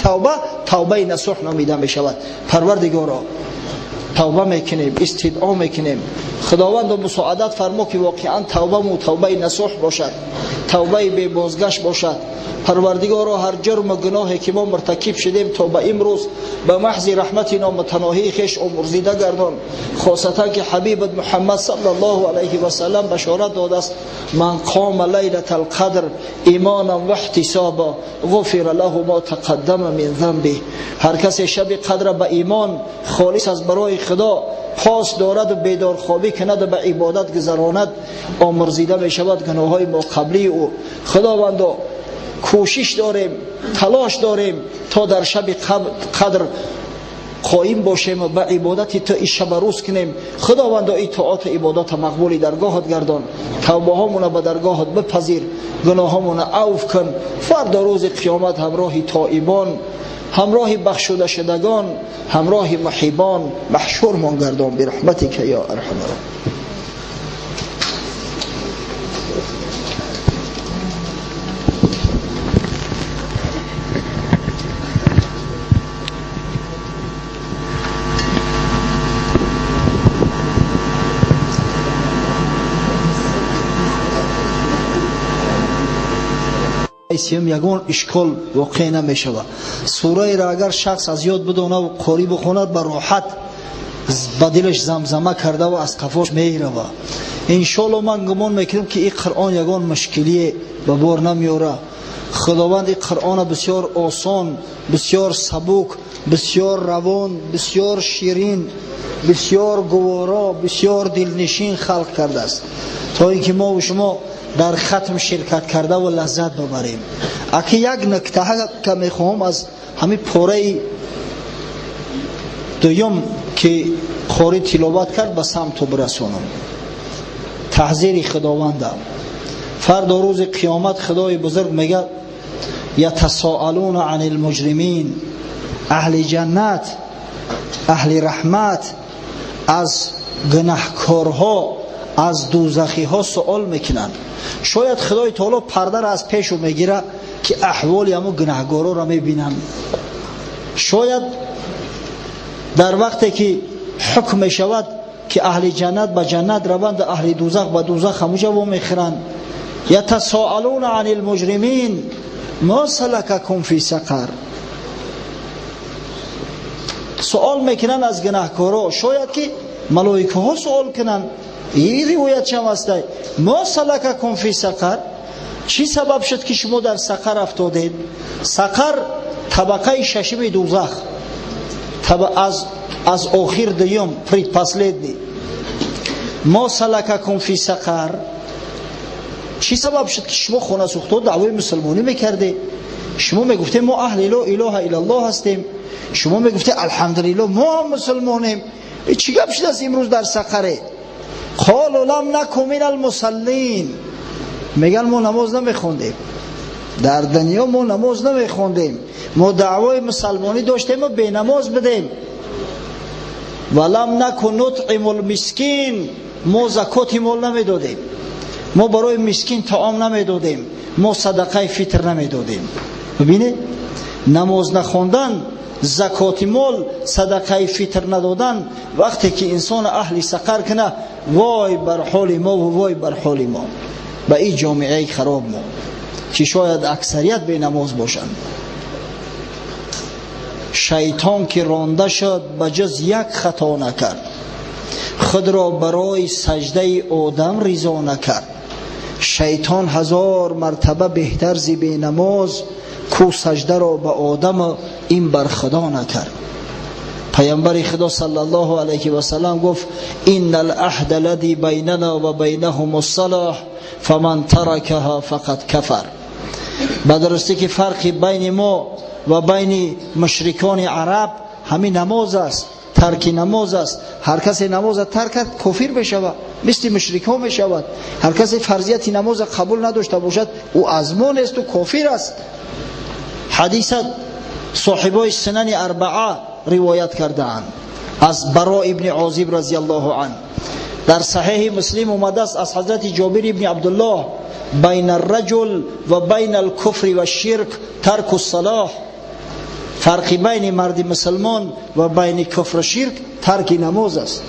توبه نصوح نامیده می شود. پروردگارا توبه میکنیم، استدعا میکنیم، خداوند مساعدت فرما که واقعا توبه مو توبه نصوح باشد، توبه بی بازگشت باشد. پروردگارا هر جرم و گناهی که ما مرتکب شدیم تا به امروز به محض رحمت نامتناهی خویش آمرزیده گردان. خاصتا که حبیبت محمد صلی الله علیه و سلم بشارت داده است من قام لیلة القدر ایمانا و احتسابا غفر له ما تقدم من ذنبه. هر کسی شب قدر به ایمان خالص از برای خدا پاس دارد و بیدار خوابی کند و به عبادت گذراند، آمرزیده می شود گناههای ما قبلی او. خداوندا کوشش داریم، تلاش داریم تا در شب قدر قائم باشیم و به عبادت تو شب روز کنیم. خداوند اطاعت عبادت مقبولی درگاهت گردان، توبه هامون به درگاهت بپذیر، گناه هامون عفو کن. فردا روز قیامت همراه تائبان، همراه بخشوده شدگان، همراه محبان محشور من گردان برحمتک یا ارحم الراحمین. سیم یگان اشکال واقع نمی شود. سوره را اگر شخص از یاد بدونه و قاری بخوند به راحت با دلش زمزمه کرده و از قفاش می رود. انشالله من گمان میکنم که این قرآن یگان مشکلی به بار نمیاره. خداوند این قرآن بسیار آسان، بسیار سبک، بسیار روان، بسیار شیرین، بسیار گوارا، بسیار دلنشین خلق کرده است تا اینکه ما و شما در ختم شرکت کرده و لذت ببریم. اگه یک نکته که میخوام از همین پاره دویم که خاری تلاوت کرد به سمت برسونم، تحذیر خداوند. فردا روز قیامت خدای بزرگ میگه یتساءلون عن المجرمین، اهل جنت، اهل رحمت از گناهکارها، از دوزخی ها سوال میکنن. شاید خدای تعالی پرده را از پیشو میگیره که احوال همو گناهکارا را میبینن. شاید در وقتی که حکم میشود که اهل جنت به جنت روند، اهل دوزخ به دوزخ همونجا و میخرن. یتساءلون عن المجرمین ما سلککم فی سقر، سوال میکنن از گناهکارا. شاید که ملائکه ها سوال کنن. این روایت چم است ما سلککم فی سقر، چی سبب شد که شما در سقر افتادید؟ سقر طبقه ششم دوزخ، از آخر دوم پریدپسلیدنی. ما سلککم فی سقر، چی سبب شد که شما خانه سوخته دعوای مسلمانی میکرده؟ شما میگفته ما اهل لا اله الا الله هستیم، شما میگفته الحمدلله ما هم مسلمانیم. چی گپ شد از امروز در سقره؟ قالوا لم نکن من المصلین، میگن ما نماز نمیخوندیم، در دنیا ما نماز نمیخوندیم، ما دعوای مسلمانی داشتیم و به نماز بدیم. ولم نکن نطعم المسکین، ما زکات مال نمیدادیم، ما برای مسکین طعام نمیدادیم، ما صدقه فطر نمیدادیم. ببینید نماز نخوندن، زکات مال، صدقه فطر ندادن، وقتی که انسان اهل سقر کنه وای بر حال ما و وای بر حال ما، به این جامعه خراب ما که شاید اکثریت به نماز باشند. شیطان که رانده شد بجز یک خطا نکرد، خود را برای سجده آدم رضا نکرد. شیطان 1000 مرتبه بهتر ز بی نماز، کو سجده را به آدم این بر خدا نکرد. پیامبر خدا صلی الله علیه و سلم گفت ان العهد الذی بیننا و بینهم الصلاة فمن ترکها فقد کفر. به درستی که فرقی بین ما و بین مشرکان عرب همین نماز است، ترک نماز است. هر کسی نماز ترک کرد کافر بشود، مثل مشرکان میشود. هر کسی فرضیت نماز قبول نداشته باشد او از ما نیست و کافر است. حدیث صاحبای سنن اربعه روایت کردند از براء ابن عازب رضی الله عنه. در صحیح مسلم اومده است از حضرت جابر ابن عبدالله بین الرجل و بین الکفر و الشرک ترک الصلاة، فرقی بین مرد مسلمان و بین کفر و شرک ترک نماز است.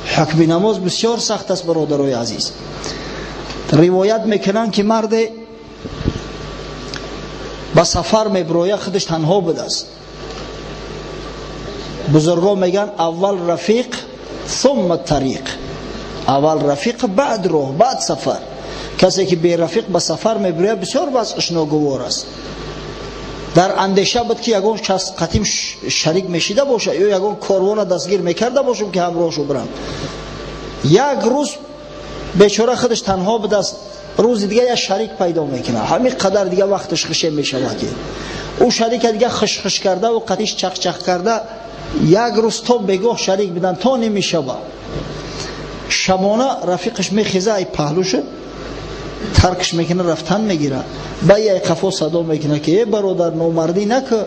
حکم نماز بسیار سخت است برادرای عزیز. روایت میکنن که مرد با سفر میبروید خودش تنها بوده است. بزرگان میگن اول رفیق ثم طریق، اول رفیق بعد راه بعد سفر. کسی که بی رفیق به سفر میبروید بسیار وضعش ناگوار است. در اندیشه بود که یگان کس قدیم شریک میشیده باشه یا یگان کاروان دستگیر میکرده باشم که همراهشو برم. یک روز بیچاره خودش تنها بود است، روز دیگه یک شریک پیدا میکنه، همین قدر دیگه وقتش خشه میشود که او شریک دیگه خش خش کرده و قدیش چخ چخ کرده. یک روز تا بگاه شریک بدن تا نمیشود. شبانه رفیقش میخیزه ای پهلوش ترکش میکنه رفتن میگیره، با یک قفا صدا میکنه که ای برادر نامردی نکن.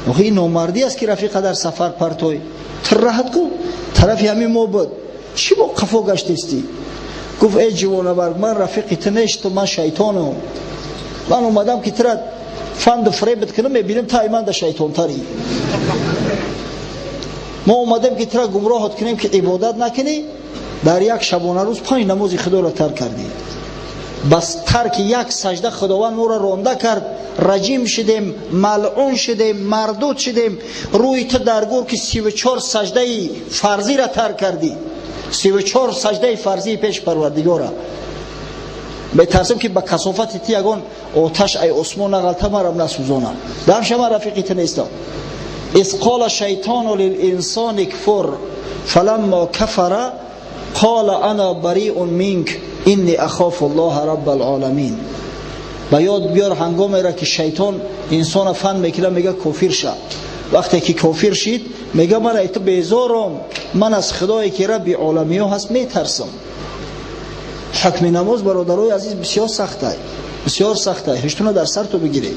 آخه این نامردی است که رفیق در سفر پرتوی تر راحت کن طرفی همین ما بود چی با قفا گشتیستی؟ گفت ای جوانه برگ من رفیقی تو نیست، من شیطانم، من اومدم که ترد فند و فریبت کنم میبینم تا ایمان در شیطان تری. ما اومدم که ترد گمراهت کنیم که عبادت نکنی. در یک شبانه روز 5 نماز خدا را ترک کردی. بس ترک یک سجده خداوند ما را رانده کرد، رجیم شدیم، ملعون شدیم، مردود شدیم. روی تو درگور که 34 سجده فرضی را ترک کردی، 34 سجده فرضی پیش پروردگار. میترسم که با کثافت تی یگان آتش ای عثمان نغلطه مرم نسوزانه. دم شما رفیقی تو نیستم. اذ قال الشیطان للانسان کفر فلما کفر قال انا بریء منک انی اخاف الله رب العالمین. با یاد بیار هنگامی را که شیطان انسان فن میکنه میگه کافر شد. وقتی که کافر شد میگه من ایتو بیزارم، من از خدایی که رب عالمین هست میترسم. حکم نماز برادرای عزیز بسیار سخته، بسیار سخته. هشتونه در سر تو بگیری.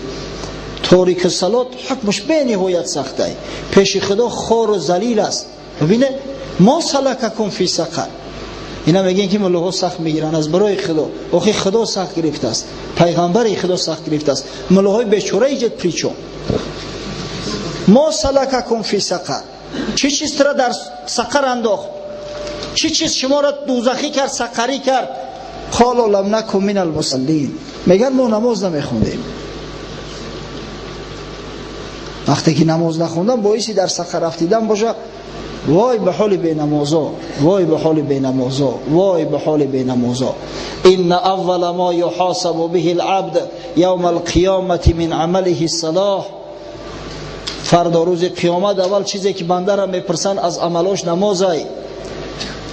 تاریک صلات حکمش به نهایت سخته، پیش خدا خار و ذلیل است. ببینه ما سلککم فی سقر. اینا میگن که ملاها سخت میگیرن از برای خدا. آخه خدا سخت گرفته است، پیغمبر خدا سخت گرفته است، ملاهای بیچاره ایجاد پریچو. ما سلککم فی سقر، چه چیز را در سقر انداخت؟ چه چیز شما را دوزخی کرد، سقری کرد؟ قالوا لم نکن من المصلین. میگن ما نماز نمیخوندیم. وقتی که نماز نخوندم باعثی در سقر رفتیدن باشه، وای به حال بی نمازا، وای به حال بی نمازا، وای به حال بی نمازا. ان اول ما یحاسب به العبد یوم القیامت من عمله الصلاة. فردا روز قیامت اول چیزی که بنده را میپرسن از عملاش نمازای.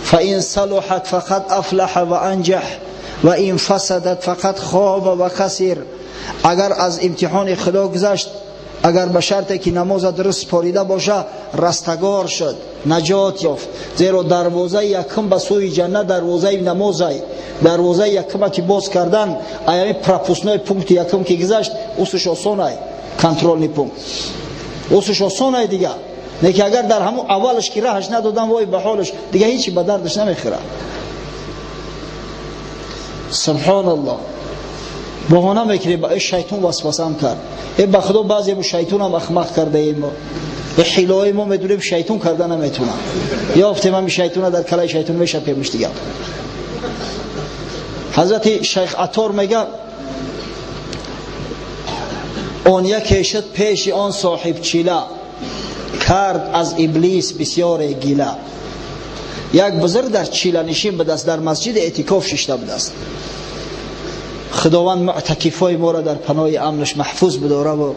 فان صلحت فقد افلح و انجح و ان فسدت فقد خاب و خسر. اگر از امتحان خدا گذشت اگر به شرطی که نماز درست پاریده باشه رستگار شد، نجات یافت. زیرا دروازه یکم به سوی جنت دروازه نماز است. دروازه یکم که باز کردن ایامی پروپوسنای پونکت یکم که گذشت اوسش آسان است، کنترل پونکت اوسش آسان است دیگه. نه که اگر در همون اولش که راهش ندادن وای به حالش دیگه هیچی به دردش نمیخوره. سبحان الله. بهانه میکنه با شیطان وسوسه هم کرد. به خدا بعضی شیطان هم اخمق کرده ایم. به حیله‌های ما میدونیم شیطان کرده نمیتونه. یافتیم هم شیطان در کلای شیطان میشه پیمش دیگه. حضرت شیخ عطار میگه اون یکی شد پیش آن صاحب چیله، کرد از ابلیس بسیار گیله. یک بزرگ در چیله نشین به دست در مسجد اعتکاف ششته به دست. خداوند معتکفای ما را در پناه امنش محفوظ بداره و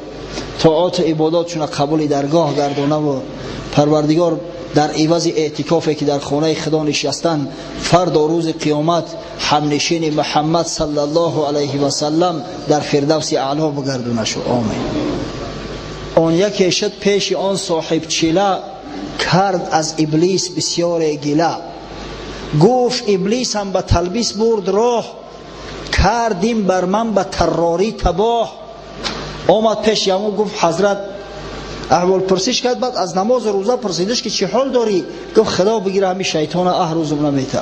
طاعات عباداتشون قبول درگاه گردانه و پروردگار در عوض اعتکافی که در خانه خدا نشستن فردا روز قیامت همنشین محمد صلی الله علیه و سلم در فردوس اعلی بگردونه شو. آمین. آن یکی شد پیش آن صاحب چیله، کرد از ابلیس بسیار گیله. گفت ابلیس هم به تلبیس برد راه، کردیم بر من به طراری تباه. آمد پیش یمو گفت حضرت احوال پرسیش کرد. بعد از نماز روزه پرسیدش که چه حال داری؟ گفت خدا بگیره همین شیطان روزم نمیته.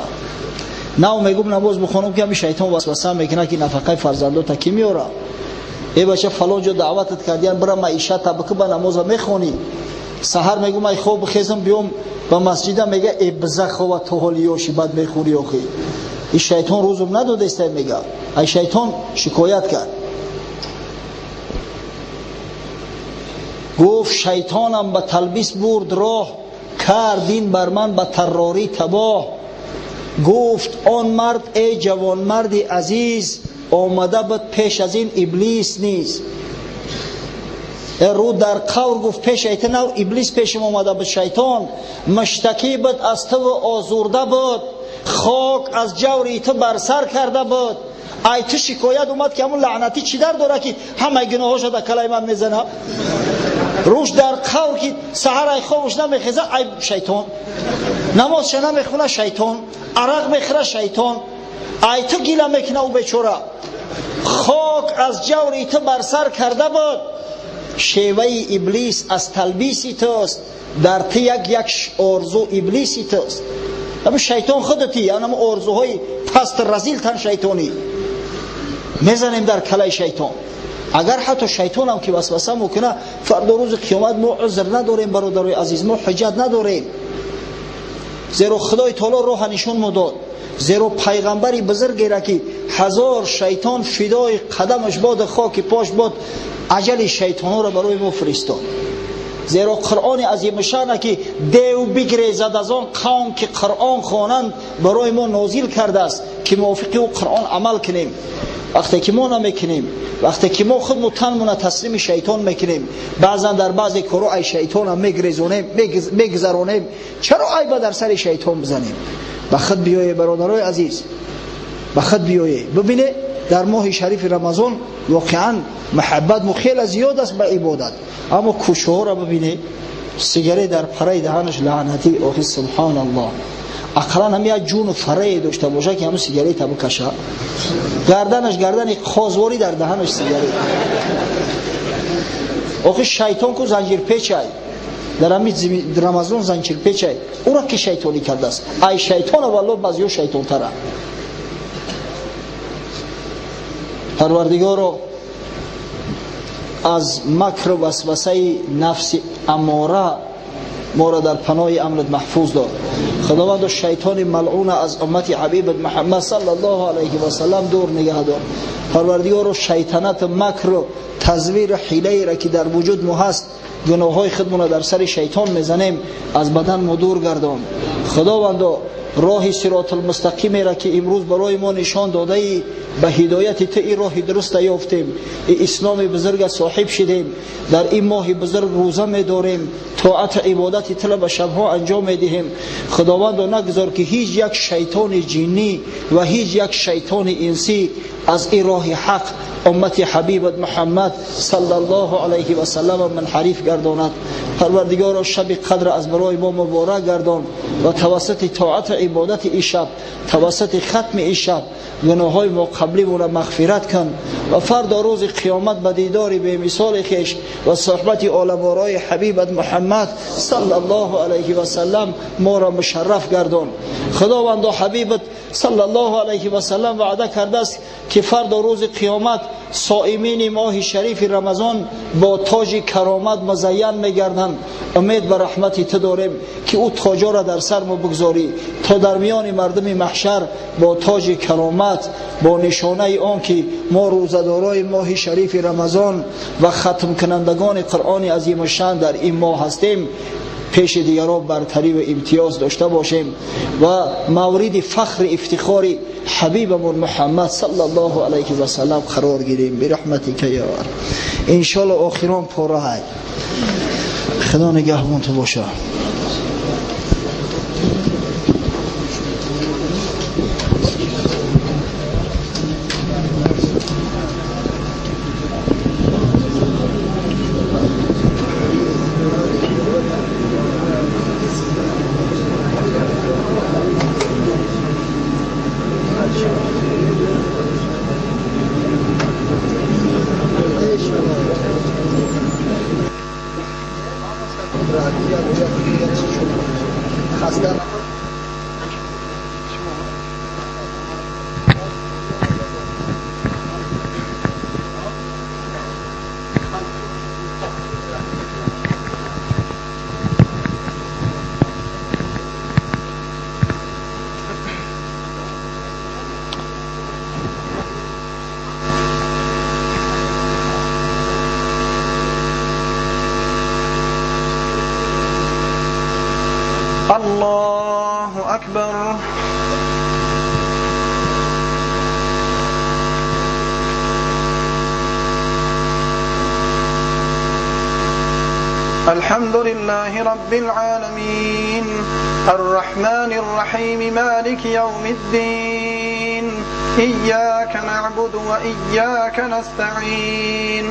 نه میگم نماز بخونم که همین شیطان وسوسه میکنه که نفقه فرزندات کی میاره. ای بچه فلان جا دعوتت کردین برای معیشت تبکه به نماز میخونی. سحر میگم ای خوب خیزم بیام به مسجد میگه ای بزخ و توهلیوشی بعد میخوری آخی. این شیطان روزم نداده است میگه. ای شیطان شکایت کرد. گفت شیطانم به تلبیس برد راه، کردین بر من به طراری تباه. گفت آن مرد ای جوان مردی عزیز، آمده بود پیش از این ابلیس نیست. رو در قور گفت پیش ایتن ابلیس پیشم آمده بود. شیطان مشتکی بود از تو و آزرده بود، خاک از جور ایت بر سر کرده بود. ایت شکایت اومد که همون لعنتی چی در داره که همه گناهاش در کلای من میزنه. روش در قور که سحر ای خوابش نمیخیزه ای شیطان، نمازش نمیخونه شیطان، عرق میخوره شیطان. ای تو گیله میکنه او بیچاره، خاک از جوری تو بر سر کرده بود. شیوه ابلیس از تلبیسی توست، در تو یک آرزو ابلیسی توست. اما شیطان خودتی، اما آرزوهای پست رزیل تن شیطانی میزنیم در کلای شیطان. اگر حتی شیطان هم که وسوسه میکنه فردا روز قیامت ما عذر نداریم برادرای عزیز، ما حجت نداریم. زیرا خدای تعالی راه نشون مداد. زیرا پیغمبری بزرگی را که 1000 شیطان فدای قدمش باد خاک پاش باد اجل شیطان را برای ما فرستاد. زیرا قرآن عظیم شأن که دیو بگریزد از آن قوم که قرآن خوانند برای ما نازل کرده است که موافق او قرآن عمل کنیم. وقتی که ما نمیکنیم، وقتی که ما خود تنمون تسلیم شیطان میکنیم، بعضا در بعضی کارو ای شیطان هم میگذرونیم. چرا ای با در سر شیطان بزنیم؟ به خود بیایه برادرای عزیز، به خود بیایه. ببینه در ماه شریف رمضان واقعا محبت مخیل زیاد است به عبادت، اما کوشش را ببینه. سیگاری در پرای دهانش لعنتی. آخی سبحان الله. اقلا هم یک جون فرای داشته باشه که همون سیگاری تا بکشه، گردنش گردن خوزواری در دهنش سیگاری. آخه شیطان کو زنجیر پیچه در همین رمضان زنجیر پیچه او را که شیطانی کرده است. ای شیطان والله بعضیو شیطان تره. پروردگار از مکر و وسوسه نفس اماره ما را در پناه امنت محفوظ دار. خداوند شیطان ملعون از امت حبیب محمد صلی الله علیه و سلم دور نگه دار. پروردگار شیطنت مکر و تزویر حیله را که در وجود ما هست، گناههای خودمون در سر شیطان میزنیم، از بدن ما دور گردان. خداوند راه صراط المستقیم را که امروز برای ما نشان داده ای، به هدایت تو این راه درست یافتیم، این اسلام بزرگ صاحب شدیم. در این ماه بزرگ روزه می داریم، طاعت عبادت طلب شبها انجام می دهیم. خداوند نگذار که هیچ یک شیطان جنی و هیچ یک شیطان انسی از این راه حق امت حبیبت محمد صلی الله علیه و سلم منحرف گرداند. پروردگارا شب قدر از برای ما مبارک گردان و توسط طاعت عبادت این شب، توسط ختم این شب گناههای ما قبلی را مغفرت کن و فردا روز قیامت به دیدار به مثال خویش و صحبت عالم‌آرای حبیبت محمد صلی الله علیه و سلم ما را مشرف گردان. خداوند حبیبت صلی الله علیه و سلم وعده کرده است که فردا روز قیامت صائمین ماه شریف رمضان با تاج کرامت مزین می‌گردند. امید به رحمت تو داریم که او تاج را در سر ما بگذاری تا در میان مردم محشر با تاج کرامت، با نشانه آن که ما روزدارای ماه شریف رمضان و ختم کنندگان قرآن عظیم الشأن در این ماه هستیم، پیش دیگران برتری و امتیاز داشته باشیم و مورد فخر افتخار حبیبمون محمد صلی الله علیه و سلم قرار گیریم برحمتک یا ارحم. ان شاء الله آخران پاره های خدا نگهبان تو باشه. الله أكبر. الحمد لله رب العالمين الرحمن الرحيم مالك يوم الدين إياك نعبد وإياك نستعين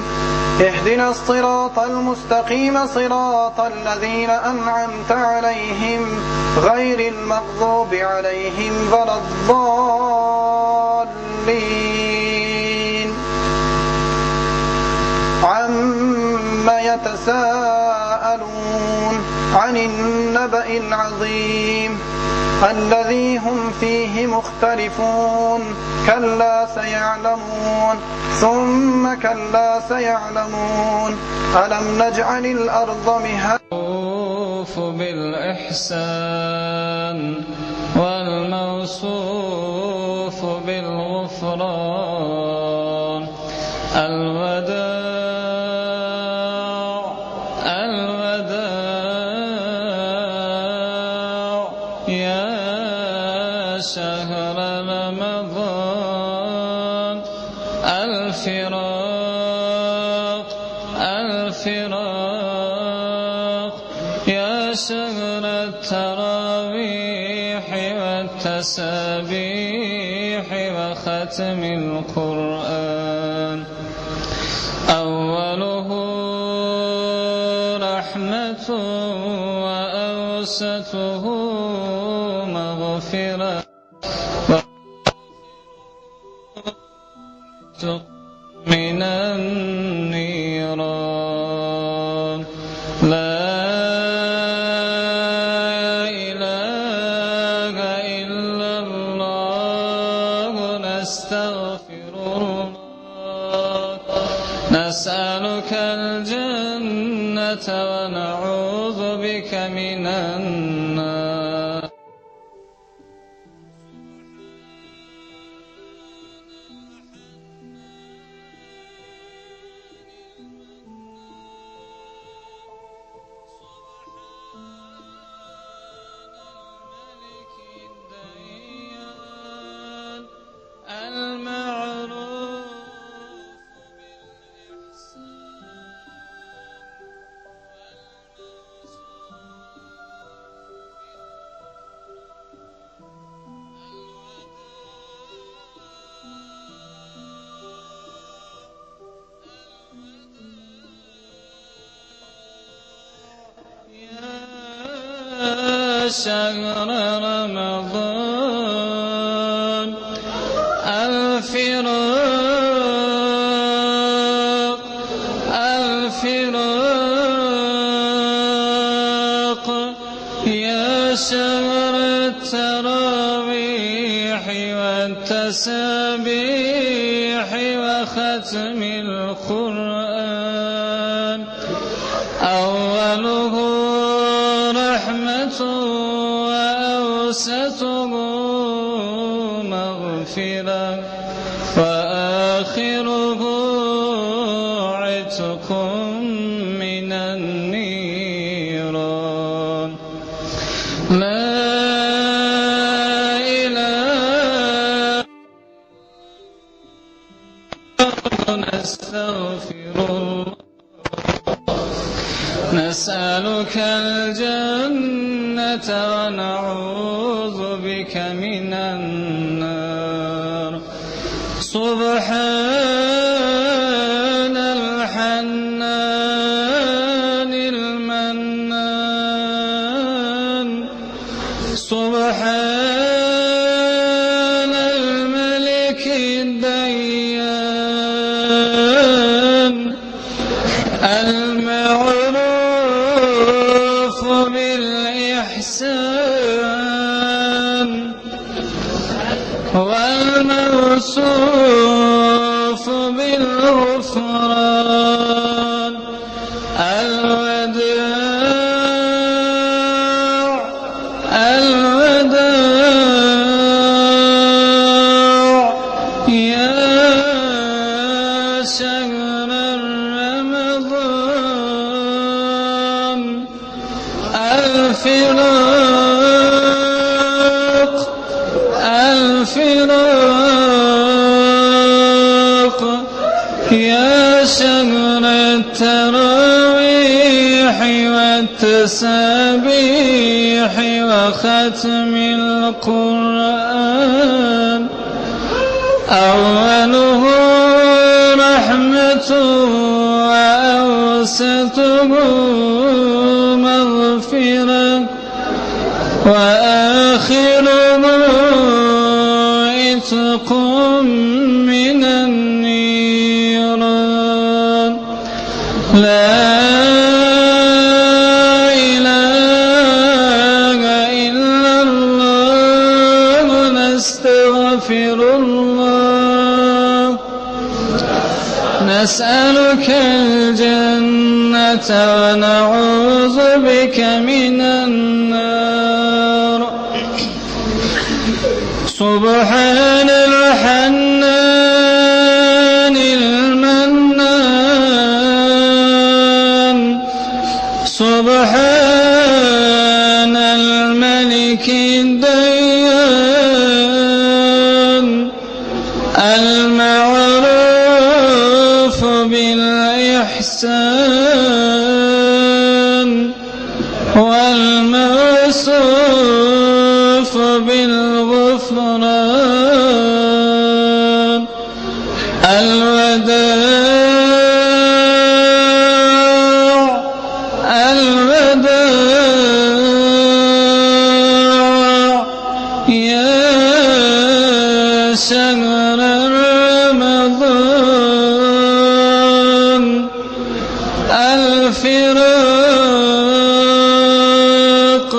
اهدنا الصراط المستقيم صراط الذين أنعمت عليهم غير المغضوب عليهم ولا الضالين. عما يتساءلون عن النبأ العظيم الذي هم فيه مختلفون كلا سيعلمون ثم كلا سيعلمون ألم نجعل الأرض مهادا بالإحسان والموصوف بالغفران الوداع يا شهر رمضان الفراق يا شهر التراويح والتسابيح وختم القرآن أوله رحمة وأوسطه مغفرة من النيران لا إله إلا الله نستغفر الله نسألك الجنة ونعوذ بك من النار. شهر رمضان الفراق يا شهر التراويح والتسابيح وختم القرآن أوله رحمة وأوسطه مغفرة وآخره عتق من النيران لا إله نستغفر الله نسألك الجنة ونعوذ بك من النار سبحان الحنان المنان سبحان الملك الديان المعروف بالإحسان والموصوف بالغفران الوداع يا شهر رمضان الفراق يا شهر التراويح والتسابيح وختم القرآن أوله رحمة وأوسطه مغفرة وآخره عتق من النيران لا إله إلا الله نستغفر الله نسألك الجنة ونعوذ بك من النار سبحان الحنان المنان سبحان الملك الديان المعروف بالإحسان والموصوف بالغفران الوداع يا شهر رمضان الفراق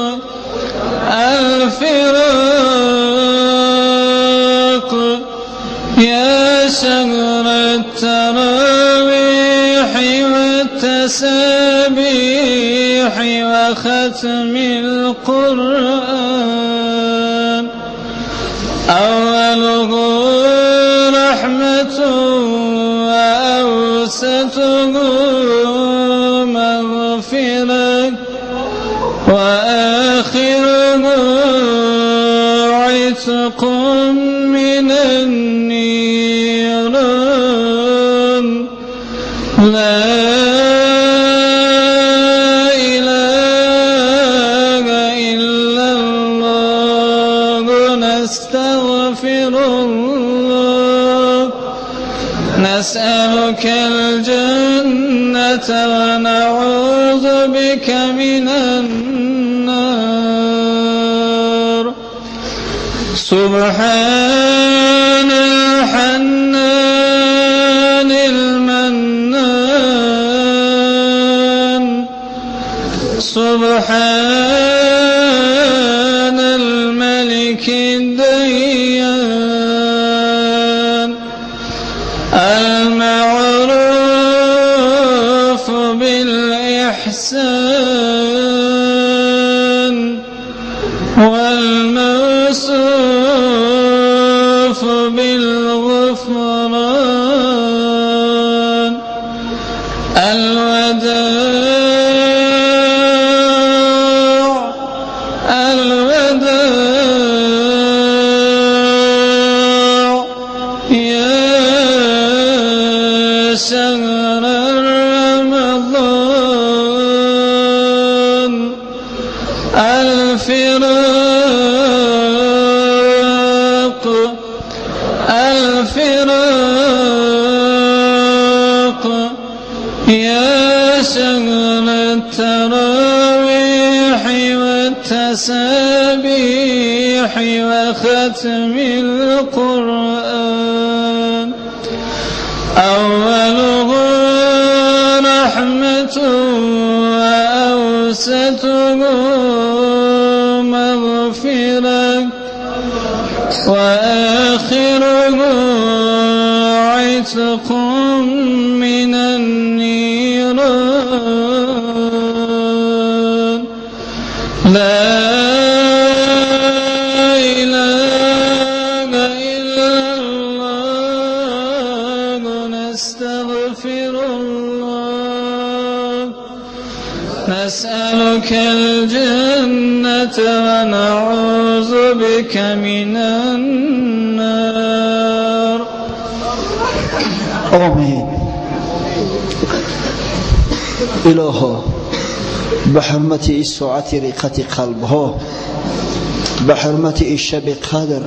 يا شهر التراويح والتسابيح وختم القرآن أوله رحمة وأوسطه مغفرة وآخره عتق من النيران لا إله إلا الله نستغفر الله نسألك الجنة ونعوذ بك من النار سبحان الحنان المنان سبحان الملك الديان المعروف بالإحسان والموصوف بالغفران الوداع يا شهر رمضان الفراق يا شهر التراويح والتسابيح وختم القرآن أوله رحمة وأوسطه مغفرة وآخره عتق من النيران لا إله إلا الله نستغفر الله نسألك الجنة ونعوذ بك من النار آمين. إلها بحرمة الساعة رقة قلبها بحرمة الشب قدر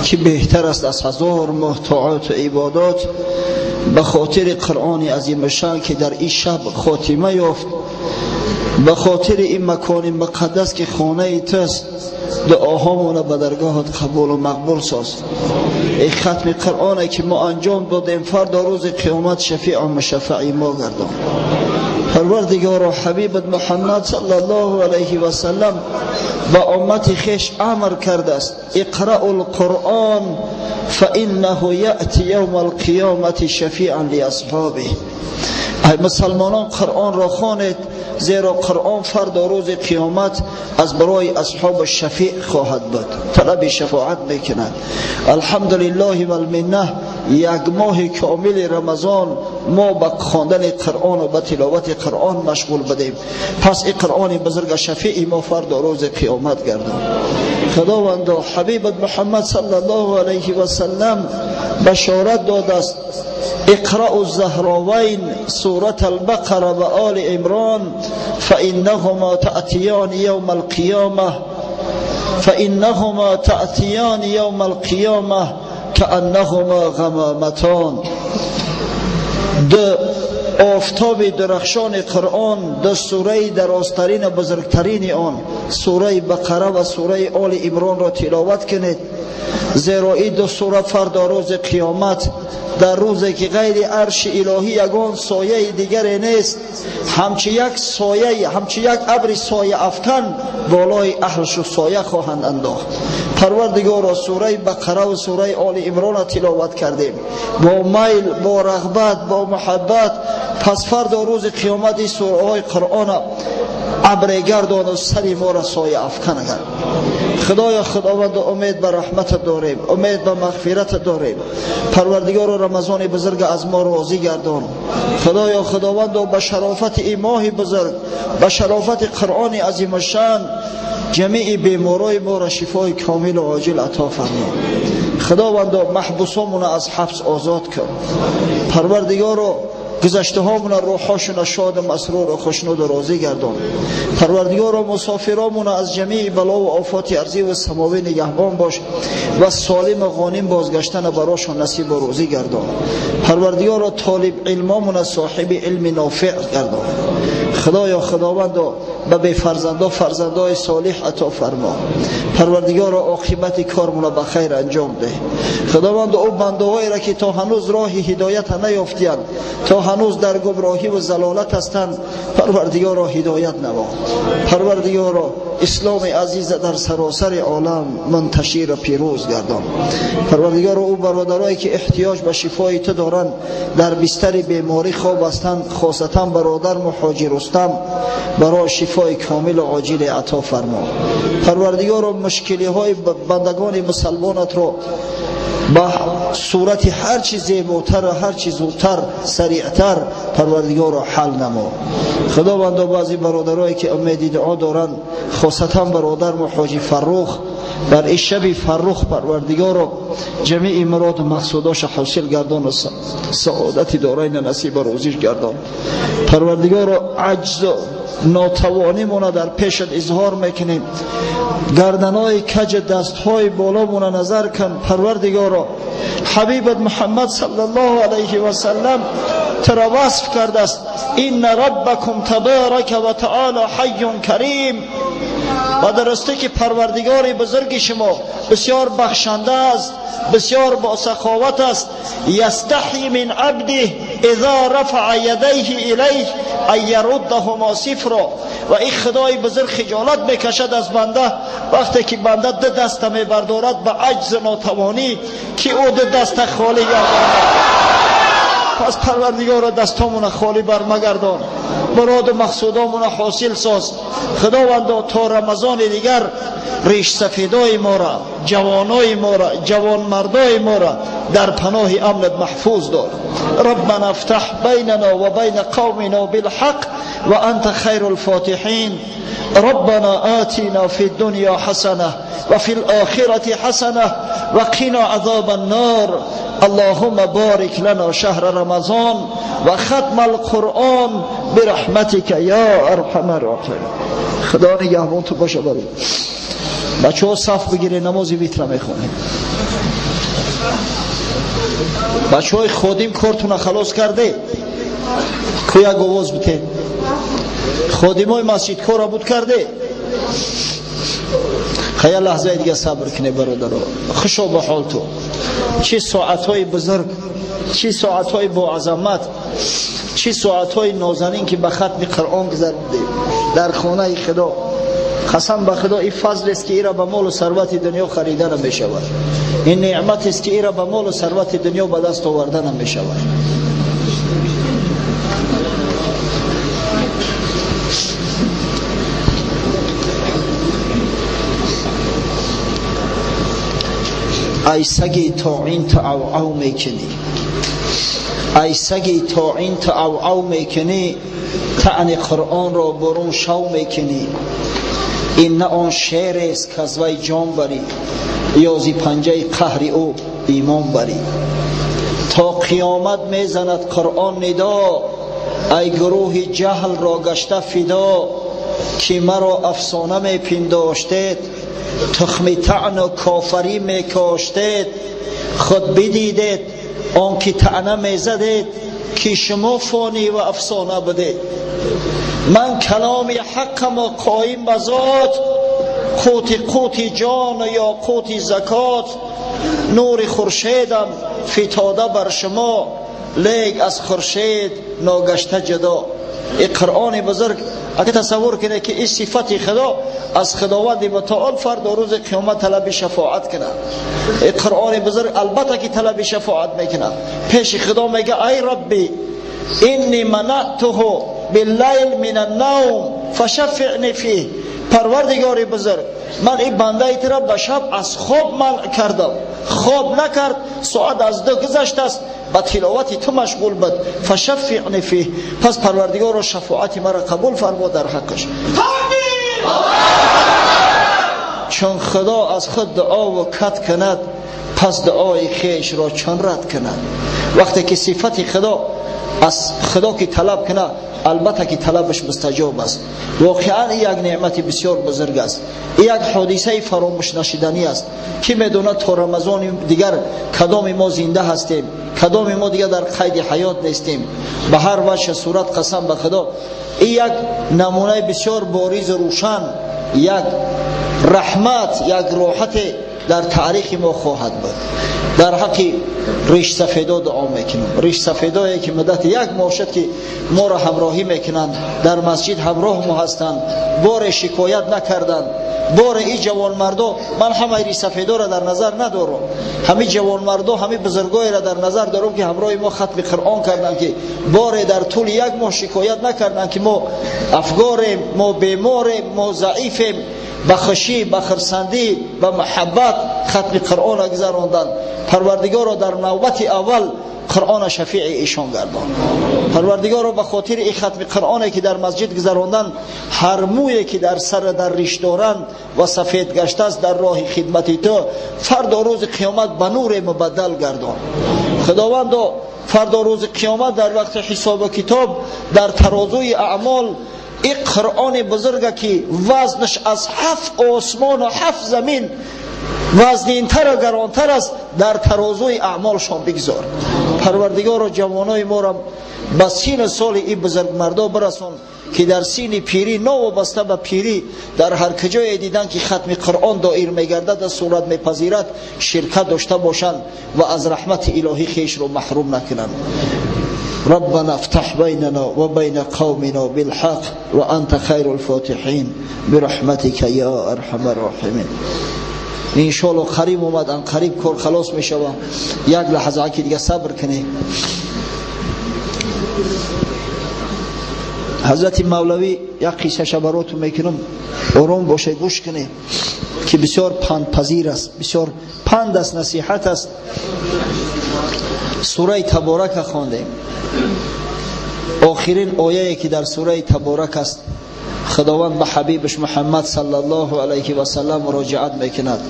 که بهتر است از 1000 ماه طاعات و عبادات، به خاطر قرآن عظیم شان که در این شب خاتمه یافت، به خاطر این مکان مقدس که خانه توست، دعاهامون به درگاهت قبول و مقبول ساز. ای ختم قرآن که ما انجام دادیم فردا روز قیامت شفیع و مشفع ما گردان. پروردگار و حبیبت محمد صلی الله علیه و سلم با امت خویش امر کرده است اقرأوا القرآن فانه یأتی یوم القیامت شفیعا لاصحابه. ای مسلمانان قرآن را خوانید، زیرا قرآن فردا روز قیامت از برای اصحاب شفیع خواهد بود، طلب شفاعت میکند. الحمدلله و المنه یک ماه کامل رمضان ما به خواندن قرآن و به تلاوت قرآن مشغول بدیم. پس این قرآن بزرگ شفیع ما فردا روز قیامت گردان. خداوند و حبیبت محمد صلی الله علیه و سلم بشارت داده است اقرأوا الزهراوین سورة البقره و آل عمران فإنهما تأتیان یوم القیامه یوم القیامه كأنهما غمامتان. دو آفتاب درخشان قرآن، دو سوره درازترین بزرگترین آن سوره بقره و سوره آل عمران را تلاوت کنید، زیرا این دو سوره فردا روز قیامت، در روزی که غیر عرش الهی یگان سایه دیگری نیست، همچی یک سایه، همچی یک ابر سایه افکن بالای اهلش سایه خواهند انداخت. پروردگار سوره بقره و سوره آل عمران را تلاوت کردیم با میل، با رغبت، با محبت. پس فردا روز قیامت این سوره های قرآن ابر گردان و سر ما را سایه افکن کرد. خدایا خداوند امید به رحمت داریم، امید به مغفرت داریم. پروردگار رمضان بزرگ از ما راضی گردان. خدایا خداوند به شرافت این ماه بزرگ، به شرافت قرآن عظیم شان، جمیع بیمارای ما را شفای کامل و عاجل عطا فرما. خداوند محبوسامون از حبس آزاد کن. پروردگار گذشته هامون روحاشون شاد و مسرور و خوشنود و راضی گردان. پروردگار مسافرامون از جمیع بلا و آفات ارضی و سماوی نگهبان باش و سالم و غانم بازگشتن براشون نصیب و روزی گردان. پروردگار طالب علمامون صاحب علم نافع گردان. خدایا خداوند به بی فرزندا فرزندای صالح عطا فرما. پروردگار عاقبت کارمون به خیر انجام ده. خداوند او بنده‌هایی را که تا هنوز راه هدایت نیافتند، تا هنوز در گمراهی و ضلالت هستند، پروردگار را هدایت نما. پروردگار را اسلام عزیز در سراسر عالم منتشر و پیروز گردان. پروردگار او برادرایی که احتیاج به شفای تو دارند، در بستر بیماری خواب هستند، خاصتا برادر مهاجر رستم، برای شفای کامل و عاجل عطا فرما. پروردگار مشکلی های بندگان مسلمانت را با صورت هر چیز زیباتر و هر چیز زودتر سریعتر پروردگار را حل نما. خداوند بعضی برادرایی که امید دعا دارند، خاصتا برادر مهاجر فروخ، در این شب فروخ پروردگار را جمیع مراد و مقصوداش حاصل گردان و سعادت دارین نصیب روزیش گردان. پروردگار را عجز و ناتوانی مون در پیشت اظهار میکنیم. گردنهای کج دستهای بالا مون نظر کن. پروردگارا حبیبت محمد صلی الله علیه و سلم ترا وصف کرده است: این ربکم تبارک و تعالی حی کریم. و درسته که پروردگار بزرگ شما بسیار بخشنده است، بسیار با سخاوت است. یستحی من عبده اذا رفع یدیه الیه ان یردهما صفرا. و این خدای بزرگ خجالت میکشد از بنده وقتی که بنده دو دست میبردارد به عجز ناتوانی که او دو دست خالی گرداند. پس پروردگار دستامون خالی برمگردان، مراد و مقصودامون حاصل ساز. خداوند تا رمضان دیگر ریش سفیدای ما را، جوانای ما را، جوان مردای ما را در پناه امنت محفوظ دار. ربنا افتح بیننا و بین قومنا بالحق و انت خیر الفاتحین. ربنا آتنا في الدنيا حسنة وفي الآخرة حسنة وقنا عذاب النار. اللهم بارك لنا شهر رمضان وختم القرآن برحمتك يا ارحم الراحمين. خدا نگهبان تو باشه. برای بچه ها صف بگیره، نماز ویتر میخونیم. بچه های خادم کارتون خلاص کرده که یک آواز بده. خادم های مسجد کار بود کرده. خیلی لحظه دیگه صبر کنه برادر. خوشا به حال تو. چه ساعت های بزرگ، چه ساعت های با عظمت، چه ساعت های نازنین که به ختم قرآن گذرونده در خانه خدا. قسم به خدا این فضل است که ایرا به مال و ثروت دنیا خریده نمی شود. این نعمت است که ایرا به مال و ثروت دنیا به دست آورده نمی شود. ای سگی طاعین تعوعو میکنی، ای سگی طاعین تعوعو میکنی، طعن قرآن را برون شو میکنی. این نه آن شعر است که از وی جان بری، یا زی پنجه قهر او ایمان بری. تا قیامت میزند قرآن ندا، ای گروه جهل را گشته فدا. که مرا افسانه میپنداشتید، تخم طعن و کافری میکاشتید. خود بدیدید آن که طعنه میزدید، که شما فانی و افسانه بدید. من کلام حقم و قایم بذات، قوت جان یا قوت زکات. نور خورشیدم فتاده بر شما، لیک از خورشید ناگشته جدا. این قرآن بزرگ اگه تصور کنه که این صفت خدا از خداوند متعال فردا روز قیامت طلب شفاعت کنه. این قرآن بزرگ البته که طلب شفاعت میکنه. پیش خدا میگه ای ربی اینی منعته باللیل من النوم فشفعنی فیه. پروردگار بزرگ من این بنده ای را به شب از خواب منع کردم، خواب نکرد، ساعت از 2 گذشت است، با تلاوت تو مشغول بود. فشفعنی فیه. پس پروردگار شفاعت مرا قبول فرما در حقش. چون خدا از خود دعا و کت کند، پس دعای خیش را چون رد کند. وقتی که صفت خدا از خدا که طلب کنه، البته که طلبش مستجاب است. واقعا یک نعمت بسیار بزرگ است. یک حادثه فراموش نشدنی است. کی میدونه تا رمضان دیگر کدام ما زنده هستیم، کدام ما دیگر در قید حیات نیستیم. به هر وجه صورت قسم به خدا این یک نمونه بسیار باریز و روشن، یک رحمت، یک راحت در تاریخ ما خواهد بود. در حق ریش سفیدا دعا میکنم. ریش سفیدایی که مدت یک ماه شد که ما را همراهی میکنند، در مسجد همراه ما هستند، بار شکایت نکردند. بار این جوان مردا، من همه ریش سفیدا را در نظر ندارم، همه جوان مردا، همه بزرگای را در نظر دارم که همراه ما ختم قرآن کردند، که بار در طول یک ماه شکایت نکردند که ما افگاریم، ما بیماریم، ما ضعیفیم. بخشی، بخرسندی و محبت ختم قرآن را گذراندند. پروردگار را در نوبت اول قرآن شفیع ایشان گرداند. پروردگار را به خاطر این ختم قرآنی که در مسجد گذراندند، هر مویی که در سر در ریش دارند و سفید گشته است در راه خدمت تو، فردا روز قیامت به نور مبدل گردان. خداوند فردا روز قیامت در وقت حساب و کتاب در ترازوی اعمال این قرآن بزرگه که وزنش از 7 آسمان و 7 زمین وزنینتر و گرانتر است، در ترازوی اعمالشان بگذار. پروردگار و جوانای ما را به سین سال این بزرگ مردا برسون که در سین پیری نوابسته به پیری در هر کجای دیدن که ختم قرآن دایر میگردد صورت میپذیرد شرکت داشته باشند و از رحمت الهی خیش رو محروم نکنند. ربنا افتح بيننا وبين قومنا بالحق وأنت خير الفاتحين برحمتك يا أرحم الراحمين. انشاءالله قریب اومد، ان قریب کار خلاص میشه. یک لحظه که دیگه صبر کنی. حضرت مولوی یک قصه شبراتون میکنم، آرام باشه گوش کنی که بسیار پند پذیر است، بسیار پند است، نصیحت است. سوره تبارک خواندیم. آخرین آیه که در سوره تبارک است، خداوند به حبیبش محمد صلی الله علیه و سلم مراجعت میکند.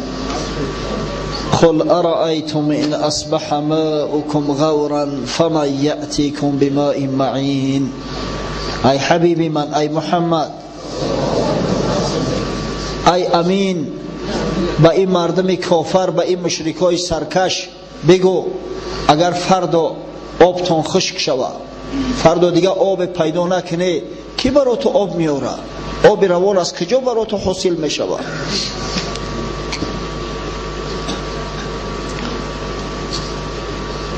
قل ارأیتم ان اصبح ماؤکم غورا فمن یأتیکم بماء معین. ای حبیبی من، ای محمد، ای امین، به این مردم کافر، به این مشرکای سرکش بگو اگر فردا آبتون خشک شود، فردا دیگه آب پیدا نکنه، کی برای تو آب میاره؟ آب روان از کجا برای تو حاصل میشود؟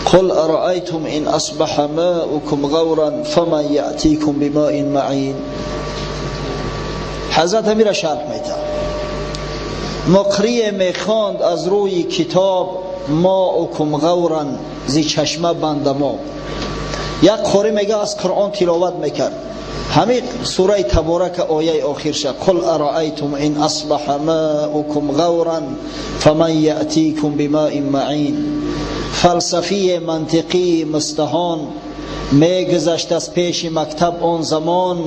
قل ارأیتم ان اصبح ماؤکم غورا فمن یأتیکم بماء معین. حضرت امیر شرح میده، مقری میخواند از روی کتاب ماؤکم غورا، زی چشمه بند ما. یک قاری میگه از قرآن تلاوت میکرد، همین سوره تبارک آیه آخر شد. قل ارأیتم ان اصبح ماؤکم غورا فمن یأتیکم بماء معین. فلسفی منطقی مستهان میگذشت از پیش مکتب آن زمان،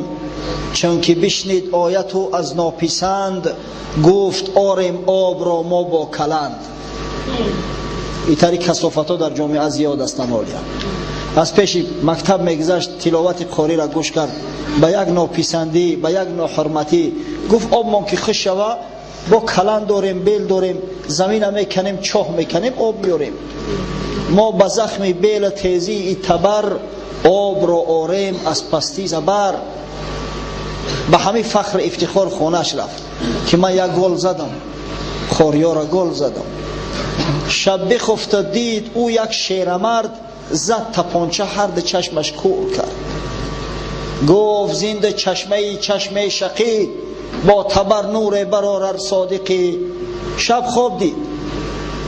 چون که بشنید آیتو از ناپسند، گفت آریم آب را ما با کلند. این طریق کثافت ها در جامعه زیاد است. از پیش مکتب میگذشت، تلاوت قاری را گوش کرد، به یک ناپسندی، به یک ناحرمتی گفت آب ما که خش شوه با کلن داریم، بیل داریم، زمین میکنیم، چاه میکنیم، آب میاریم. ما به زخم بیل تیزی تبر، آب را آریم از پستی زبر. به همین فخر افتخار خونش رفت که من یک گل زدم، خوریارا گل زدم. شب بخفت دید او یک شیرمرد، زد تپانچه هر دو چشمش کور کرد. گفت زنده چشمه شقی، با تبر نور برارر صادقی. شب خواب دید،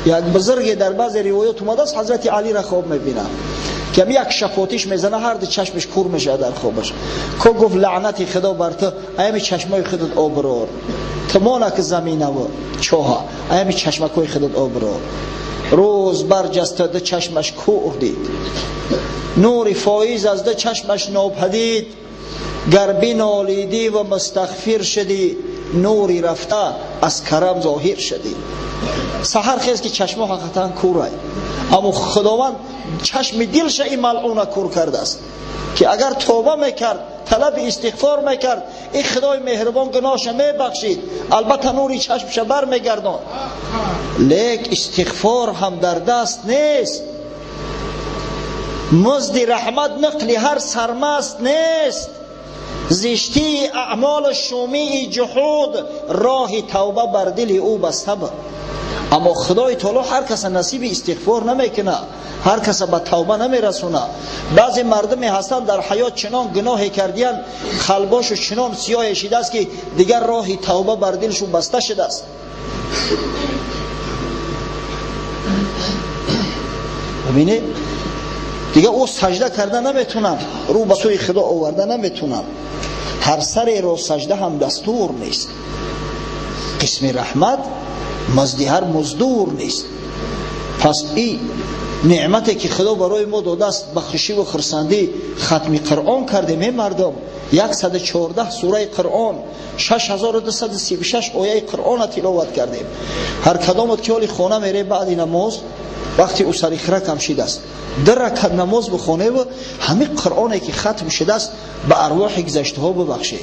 یک بزرگ در بعض روایات اومده است حضرت علی را خواب میبینه که یک شفاتیش میزنه، هر دو چشمش کور میشه در خوابش. که گفت لعنت خدا بر تو، ایمی چشمای خودت آب رار، تمانه که زمینه و چوها، ایمی چشمکای خودت آب رار. روز برجسته ده چشمش کور دید، نور فایز از ده چشمش ناپدید. گر بنالیدی و مستغفر شدی، نوری رفته از کرم ظاهر شدی. سحر خیز که چشم حقیقتا کوره، اما خداوند چشم دلش این ملعون کور کرده است که اگر توبه میکرد، طلب استغفار میکرد، این خدای مهربان گناهش میبخشید، البته نوری چشمش بر میگردان. لیک استغفار هم در دست نیست، مزد رحمت نقلی هر سرمست نیست. زشتی اعمال شومی جهود راه توبه بر دل او بسته بود. اما خدای تعالی هر کس نصیب استغفار نمیکنه، هر کس به توبه نمیرسونه. بعضی مردمی هستند در حیات چنان گناه کردیان، قلباشو چنان سیاه شده است که دیگر راه توبه بر دلشون بسته شده است. ببینید دیگه او سجده کرده نمیتونن، رو به سوی خدا آورده نمیتونن. هر سر رو سجده هم دستور نیست. قسم رحمت مزد هر مزدور نیست. پس این نعمتی که خدا برای ما داده است، بخشی و خرسندی ختم قرآن کردیم. این مردم 114 سوره قرآن، 6236 آیه قرآن تلاوت کردیم. هر کدامت که حالی خانه میره بعد نماز، وقتی او سر خیره کم شده است، 2 رکعت نماز بخونه و همه قرآنی که ختم شده است به ارواح گذشته ها ببخشه.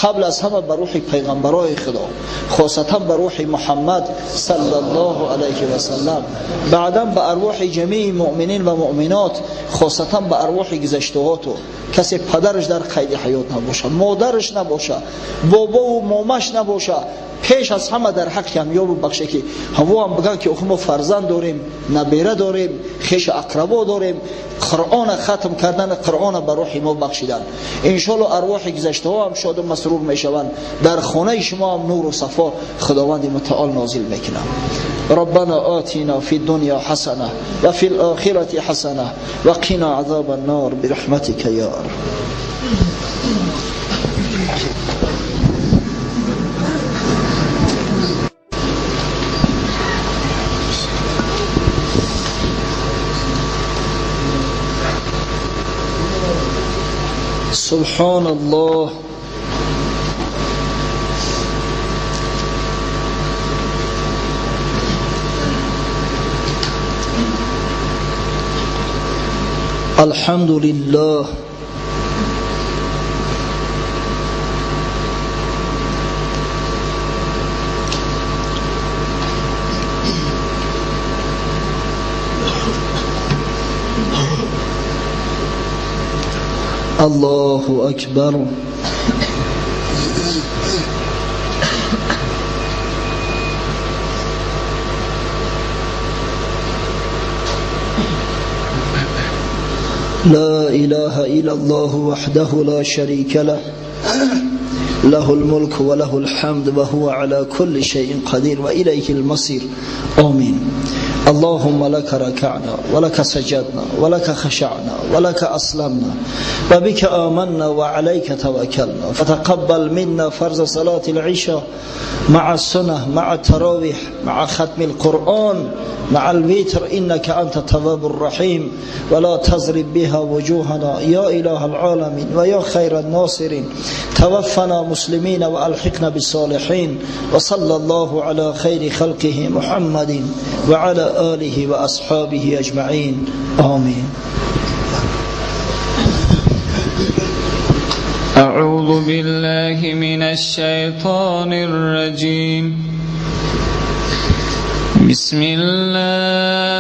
قبل از همه به روح پیغمبرای خدا، خاصتا به روح محمد صلی الله علیه و سلم، بعدا به ارواح جمیع مؤمنین و مؤمنات، خاصتا به ارواح گذشته ها. تو کسی پدرش در قید حیات نباشه، مادرش نباشه، بابا و مامش نباشه، پیش از همه در حق کمیاب بخشه که هوا هم بگن که ما فرزند داریم، نبیره داریم، خیش اقربا داریم. قرآن ختم کردن قرآن به روح ما بخشیدن. انشالله ارواح گذشته ها هم شاد و مسرور میشوند. در خانه شما هم نور و صفا خداوند متعال نازل میکنه. ربنا آتنا فی الدنیا حسنه و فی الاخره حسنه و قنا عذاب النار برحمتک یا ارحم. سبحان الله. الحمد لله. الله أكبر. لا إله إلا الله وحده لا شريك له، له الملك وله الحمد وهو على كل شيء قدير وإليه المصير. آمين. اللهم لك ركعنا ولك سجدنا ولك خشعنا ولك أسلمنا وبك آمنا وعليك توكلنا، فتقبل منا فرض صلاة العشاء مع السنة مع التراويح مع ختم القرآن مع الوتر، إنك أنت التواب الرحيم، ولا تضرب بها وجوهنا يا إله العالمين ويا خير الناصرين. توفنا مسلمين وألحقنا بالصالحين. وصلى الله على خير خلقه محمد وعلى آله وأصحابه أجمعين. آمين. أعوذ بالله من الشيطان الرجيم. بسم الله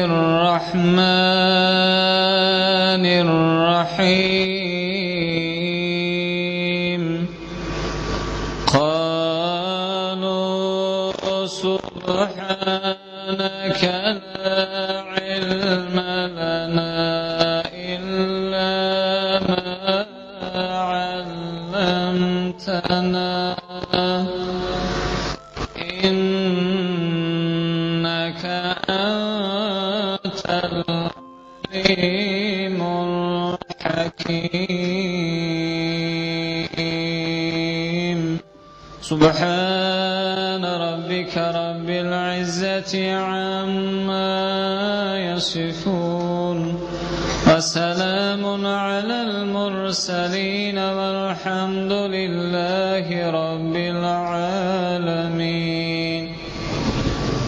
الرحمن الرحيم. قالوا سبحانك لا علم لنا إلا ما علمتنا إنك أنت العليم الحكيم. سبحان ربك رب العزة عما يصفون وسلام على المرسلين والحمد لله رب العالمين.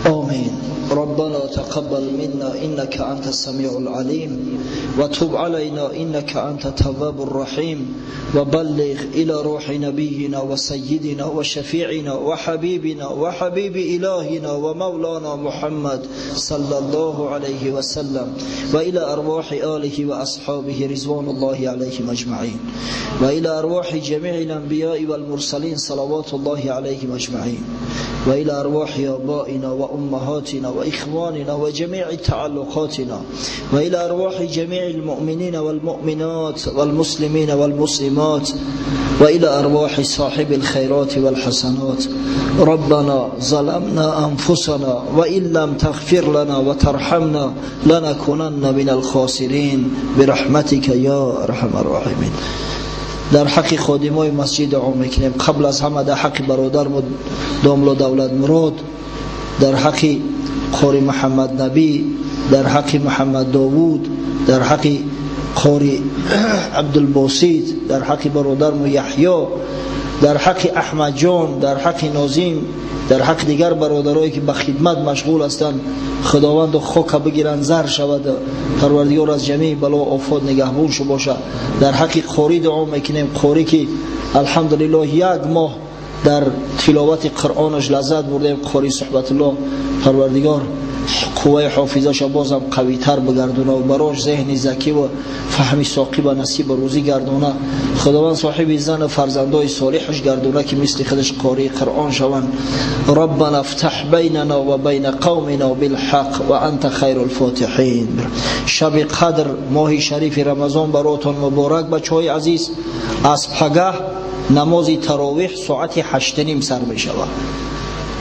آمين. رب ربنا تقبل منا إنك أنت السميع العليم وتب علينا إنك أنت التواب الرحيم وبلغ إلى روح نبينا وسيدنا وشفيعنا وحبيبنا وحبيب إلهنا ومولانا محمد صلى الله عليه وسلم وإلى أرواح آله وأصحابه رضوان الله عليهم أجمعين وإلى أرواح جميع الأنبياء والمرسلين صلوات الله عليهم أجمعين وإلى أرواح آبائنا وأمهاتنا وإخواننا وجميع تعلقاتنا وإلى أرواح جميع المؤمنين والمؤمنات والمسلمين والمسلمات وإلى أرواح صاحب الخيرات والحسنات. ربنا ظلمنا أنفسنا وإن لم تغفر لنا وترحمنا لنكونن من الخاسرين برحمتك يا أرحم الراحمين. در حق خادمای مسجد عام میکنیم. قبل از همه در حق برادر داملا دولت مراد، در حق قاری محمد نبی، در حق محمد داوود، در حق قاری عبدالباسط، در حق برادر یحیی، در حق احمد جان، در حق نازیم، در حق دیگر برادرایی که به خدمت مشغول هستند، خداوند خاک بگیرن زر شود، پروردگار از جمیع بلا و آفات نگهبان شو باشه. در حق قاری دعا میکنیم، قاری که الحمدلله یک ماه در تلاوت قرآنش لذت بردیم، قاری صحبت الله، پروردگار قوه حافظش بازم قوی تر بگردونه و براش ذهن ذکی و فهمی ساقی و نصیب روزی گردونه. خداوند صاحب زن فرزندای صالحش گردونه که مثل خودش قاری قرآن شوند. ربنا افتح بیننا و بین قومنا بالحق و انت خیر الفاتحین. شب قدر ماه شریف رمضان براتون مبارک بچهای عزیز. از پگاه نماز تراویح ساعت 8:30 سر می شود.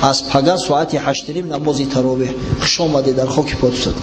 از پگاه ساعت 8:30 نماز تراویح. خوش آمدید در خاک پاکستان.